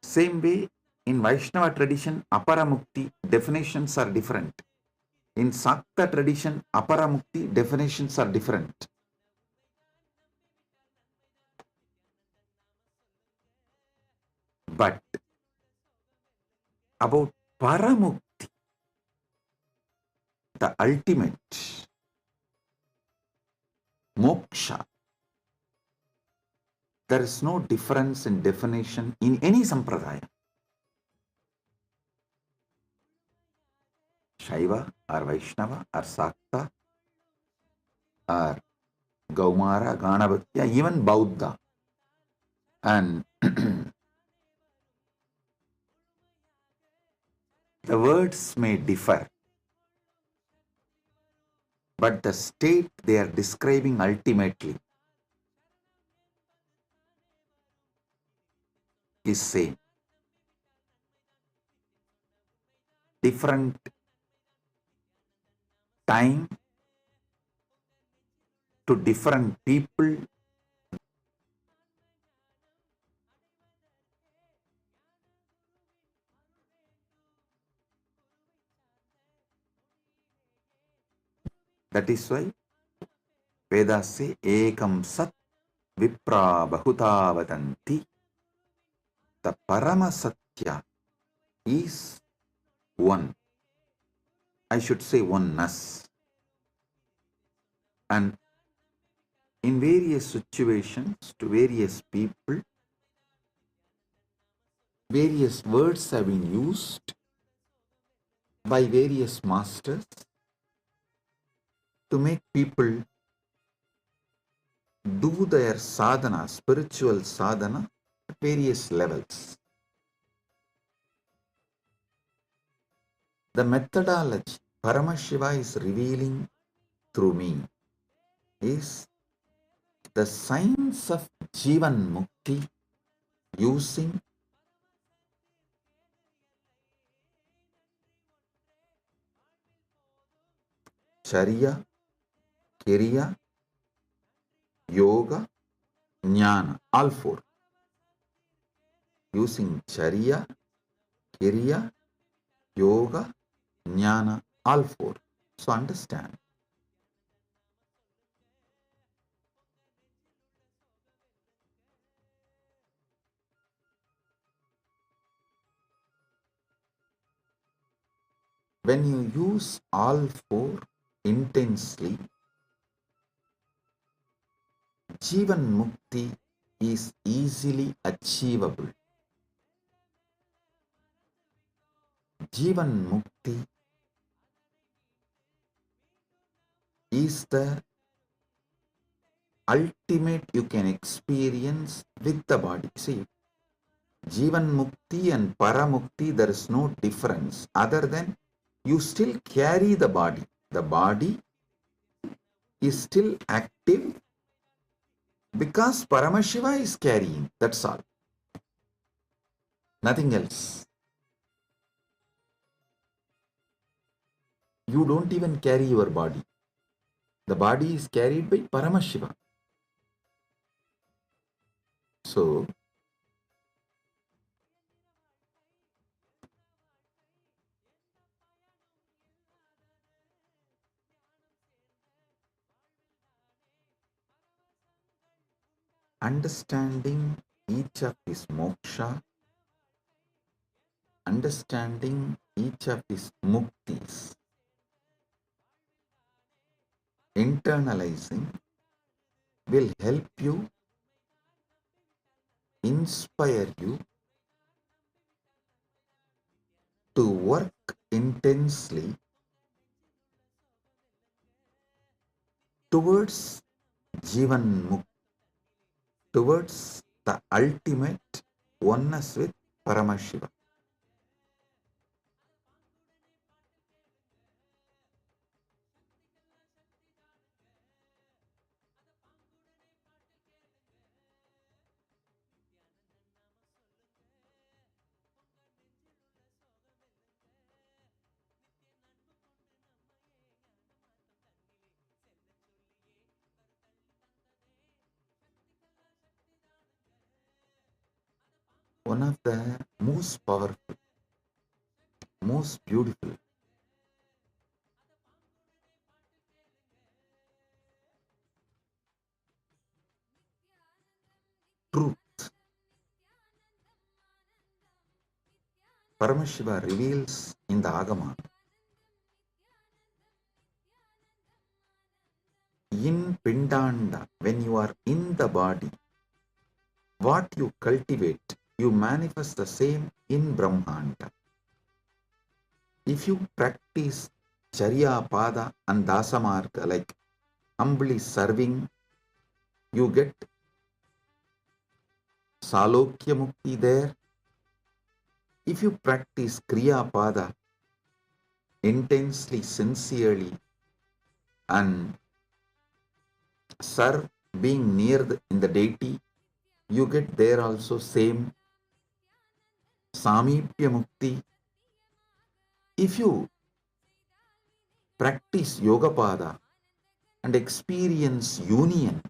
F: Same way, in Vaishnava tradition, Aparamukti definitions are different. In Sakta tradition, Aparamukti definitions are different. But about Paramukti, the ultimate Moksha, there is no difference in definition in any sampradaya. Shaiva or Vaishnava or Sakta or Gaumara, Ganabhatya, even Bauddha. And the words may differ, but the state they are describing ultimately is same. Different time to different people. That is why Vedas say Ekam Sat Vipra Bahuta Vadanti. The Paramasatya is one. I should say oneness. And in various situations, to various people, various words have been used by various masters to make people do their sadhana, spiritual sadhana, at various levels. The methodology Paramashiva is revealing through me is the science of Jivan Mukti using Charya, Kiriya, Yoga, Jnana, all four. Using Charya, Kiriya, Yoga, Jnana, all four. So understand. When you use all four intensely, Jivan Mukti is easily achievable. Jivan Mukti is the ultimate you can experience with the body. See, Jivan Mukti and Paramukti, there is no difference other than you still carry the body. The body is still active because Paramashiva is carrying. That's all. Nothing else. You don't even carry your body. The body is carried by Paramashiva. So, understanding each of his moksha, understanding each of his muktis, internalizing will help you, inspire you to work intensely towards Jivan Mukti, towards the ultimate oneness with Paramashiva. One of the most powerful, most beautiful truth Paramashiva reveals in the Agamas. In Pindanda, when you are in the body, what you cultivate, you manifest the same in Brahmanda. If you practice Charya, Pada and Dasamarga, like humbly serving, you get Salokya Mukti there. If you practice Kriya Pada intensely, sincerely, and serve being near in the deity, you get there also same Samipya Mukti. If you practice Yoga Pada and experience union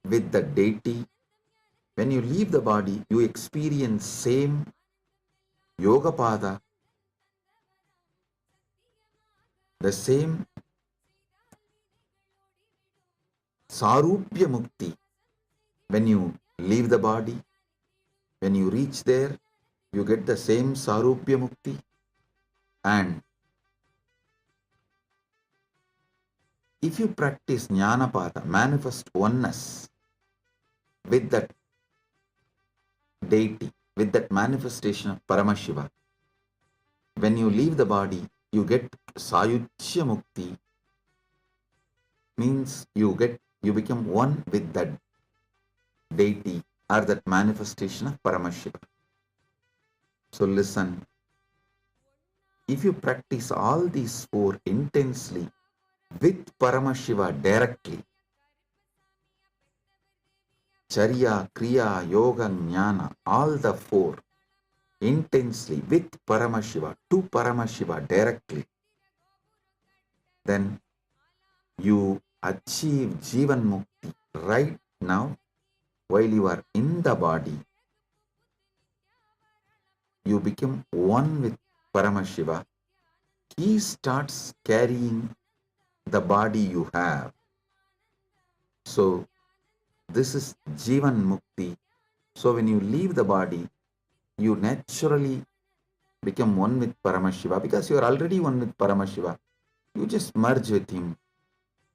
F: with the deity, when you leave the body, you experience same Yoga Pada, the same Sarupya Mukti. When you leave the body, when you reach there, you get the same Sarupya Mukti. And if you practice Jnanapada, manifest oneness with that deity, with that manifestation of Paramashiva, when you leave the body, you get Sayuchya Mukti, means you you become one with that deity or that manifestation of Paramashiva. So listen, if you practice all these four intensely with Paramashiva directly, Charya, Kriya, Yoga, Jnana, all the four intensely with Paramashiva, to Paramashiva directly, then you achieve Jivan Mukti right now while you are in the body. You become one with Paramashiva. He starts carrying the body you have. So this is Jivan Mukti. So when you leave the body, you naturally become one with Paramashiva because you are already one with Paramashiva. You just merge with him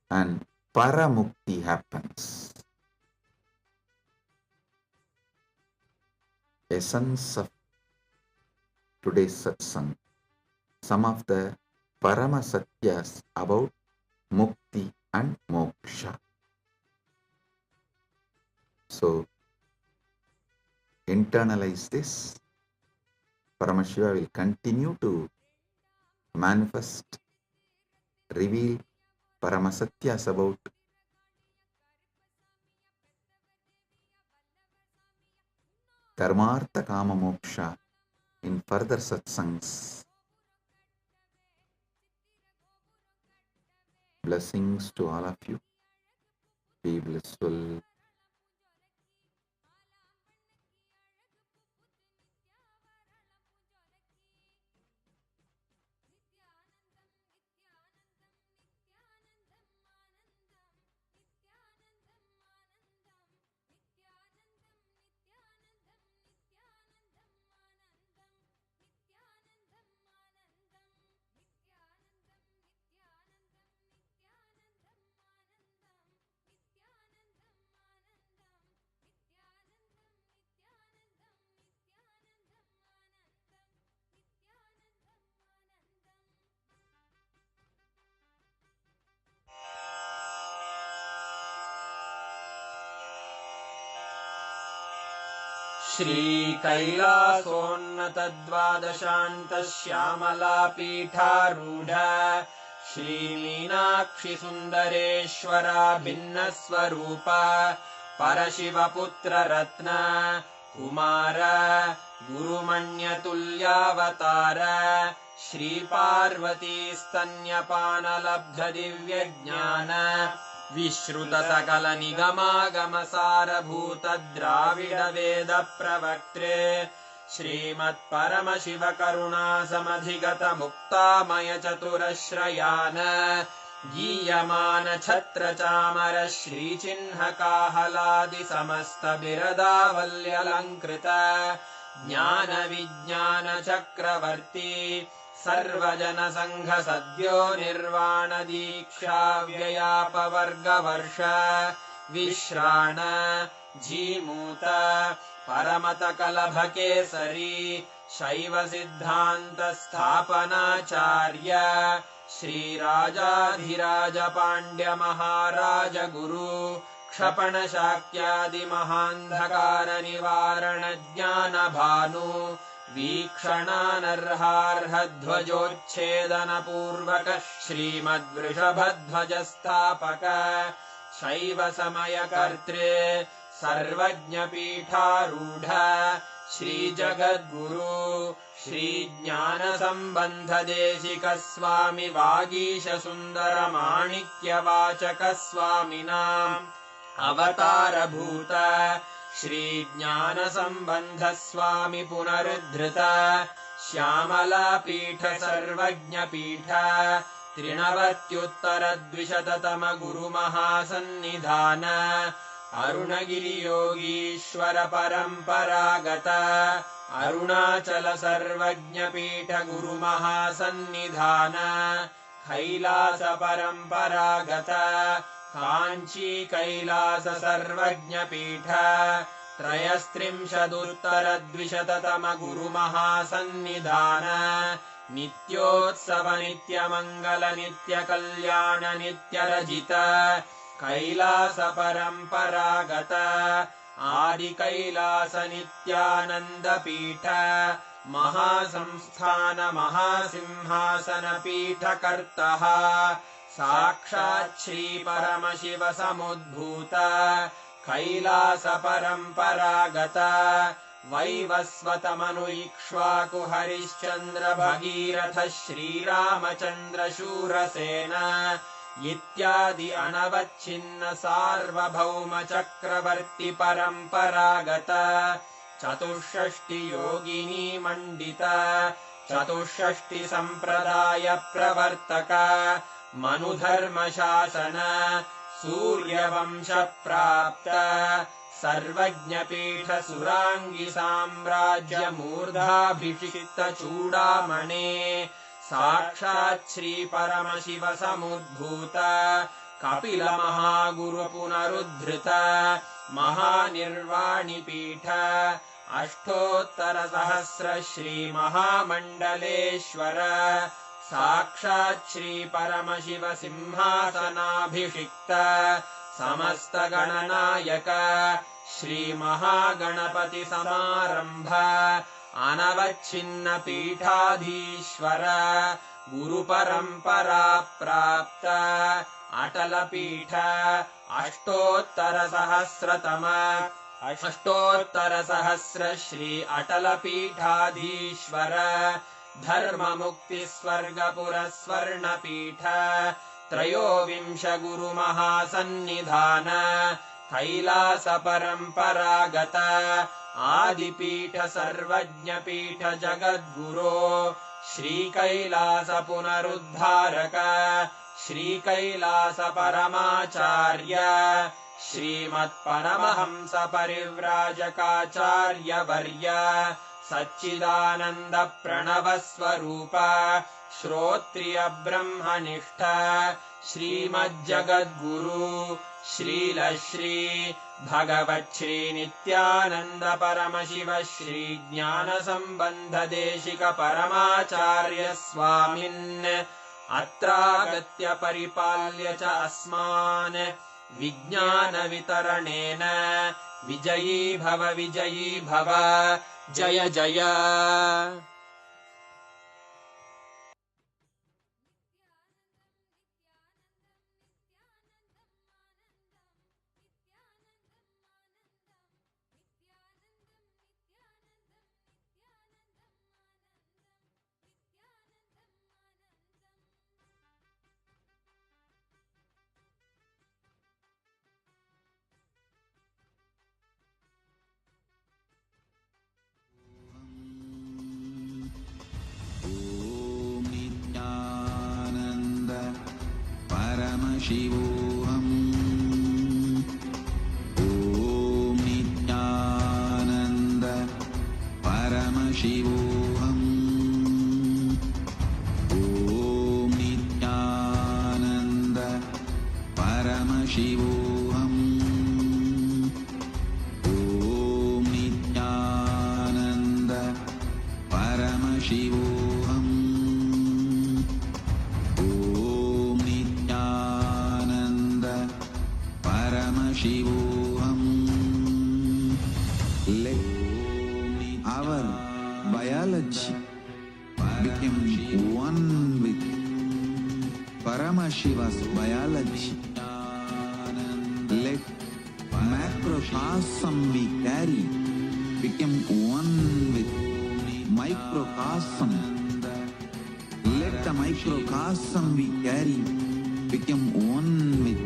F: and Paramukti happens. Essence of today's satsang. Some of the Paramasatyas about Mukti and Moksha. So internalize this. Paramashiva will continue to manifest, reveal Paramasatyas about Dharmartha Kama Moksha in further satsangs. Blessings to all of you. Be blissful.
E: श्रीकैलासोन्नतद्वादशान्तश्यामलापीठारूढ श्रीमीनाक्षिसुन्दरेश्वरा भिन्नस्वरूप परशिवपुत्ररत्न Kumar गुरुमण्यतुल्यावतार श्रीपार्वतीस्तन्यपानलब्धदिव्यज्ञान विश्रुतसकलनिगमागमसारभूतद्राविडवेदप्रवक्त्रे श्रीमत्परमशिवकरुणासमधिगतमुक्तामयचतुरश्रयान् गीयमानछत्रचामर श्रीचिह्नकाहलादिसमस्तबिरदावल्यलङ्कृत ज्ञानविज्ञानचक्रवर्ती सर्वजनसङ्घसद्यो निर्वाणदीक्षाव्ययापवर्गवर्ष विश्राण Jimuta परमतकलभकेसरी शैवसिद्धान्तस्थापनाचार्य श्रीराजाधिराजपाण्ड्यमहाराजगुरु क्षपणशाक्यादिमहान्धकारनिवारणज्ञानभानु वीक्षणानर्हार्हध्वजोच्छेदनपूर्वक श्रीमद्वृषभध्वजस्थापक शैवसमयकर्त्रे सर्वज्ञपीठारूढ श्रीजगद्गुरु श्रीज्ञानसम्बन्धदेशिकस्वामि वागीशसुन्दरमाणिक्यवाचकस्वामिनाम् अवतारभूत श्रीज्ञानसम्बन्धस्वामि पुनरुद्धृत श्यामलापीठ सर्वज्ञपीठ त्रिनवत्युत्तरद्विशततम गुरुमहासन्निधान अरुणगिरियोगीश्वर परम्परागत अरुणाचल सर्वज्ञपीठ गुरुमहासन्निधान कैलास परम्परागत काञ्ची कैलास सर्वज्ञपीठ त्रयस्त्रिंशदुत्तरद्विशततम गुरुमहासन्निधान नित्योत्सव नित्यमङ्गल नित्यकल्याण नित्यरजित कैलासपरम्परागत आदिकैलास नित्यानन्दपीठ महासंस्थान महासिंहासनपीठकर्तः साक्षात् श्रीपरमशिव समुद्भूत कैलासपरम्परागत वैवस्वतमनु इक्ष्वाकु हरिश्चन्द्र भगीरथ श्रीरामचन्द्र शूरसेन इत्यादि अनवच्छिन्न सार्वभौम चक्रवर्ति परम्परागत चतुष्षष्टि योगिनी मण्डित चतुष्षष्टि सम्प्रदाय प्रवर्तक मनुधर्मशासन सूर्यवंश प्राप्त सर्वज्ञपीठ सुराङ्गी साम्राज्य मूर्धाभिषिक्त चूडामणे साक्षात् श्री परमशिव समुद्भूत कपिल महागुरु पुनरुद्धृत महानिर्वाणिपीठ अष्टोत्तर सहस्र श्री महामण्डलेश्वर साक्षात् श्री परमशिव सिंहासनाभिषिक्त समस्त गणनायक श्री महागणपति समारंभ अनवच्छिन्न पीठाधीश्वर गुरुपरम्परा प्राप्त अटल पीठ अष्टोत्तर सहस्र श्री अटल पीठाधीश्वर धर्म मुक्ति स्वर्गपुर स्वर्ण पीठ त्रयोविंश गुरु महासन्निधान कैलास परम्परागत आदिपीठ सर्वज्ञ पीठ जगद्गुरो श्री कैलास पुनरुद्धारक श्री कैलास परमाचार्य श्रीमत्परमहंस परिव्राजकाचार्य वर्य सच्चिदानन्द प्रणव स्वरूप श्रोत्रिय ब्रह्मनिष्ठ श्रीमज्जगद्गुरु श्रीलश्री भगवच्छ्री नित्यानन्द परमशिव श्री ज्ञान संबंध देशिक परमाचार्य स्वामिन् अत्रागत्य परिपाल्य च अस्मान् विज्ञान वितरणेन विजयी भव जय जय।
F: शिवोऽहम् ॐ नित्यानन्द परमशिवोऽहम् ॐ नित्यानन्द परमशिवोऽहम् ॐ नित्यानन्द परमशिवोऽहम् Shivoham. Let our biology become one with Paramashiva's biology. Let macrocosm we carry become one with microcosm. Let the microcosm we carry become one with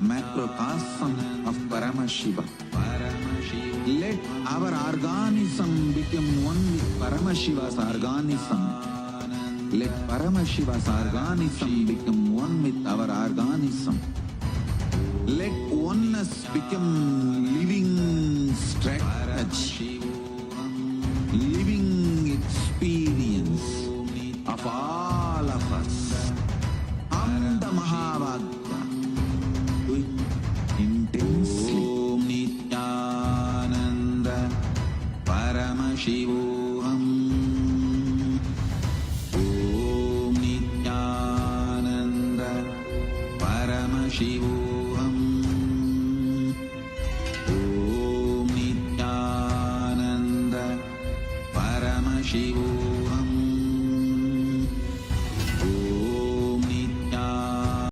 F: macrocosm of Paramashiva. Let our organism become one with Paramashiva's organism. Let Paramashiva's organism become one with our organism. Let oneness become living strategy, living experience of all of us. Amda Mahavagya intensely. Om Nithyananda Paramashivoham. Om Nithyananda Paramashivoham. Paramashivoham. Om Nithyananda Paramashivoham.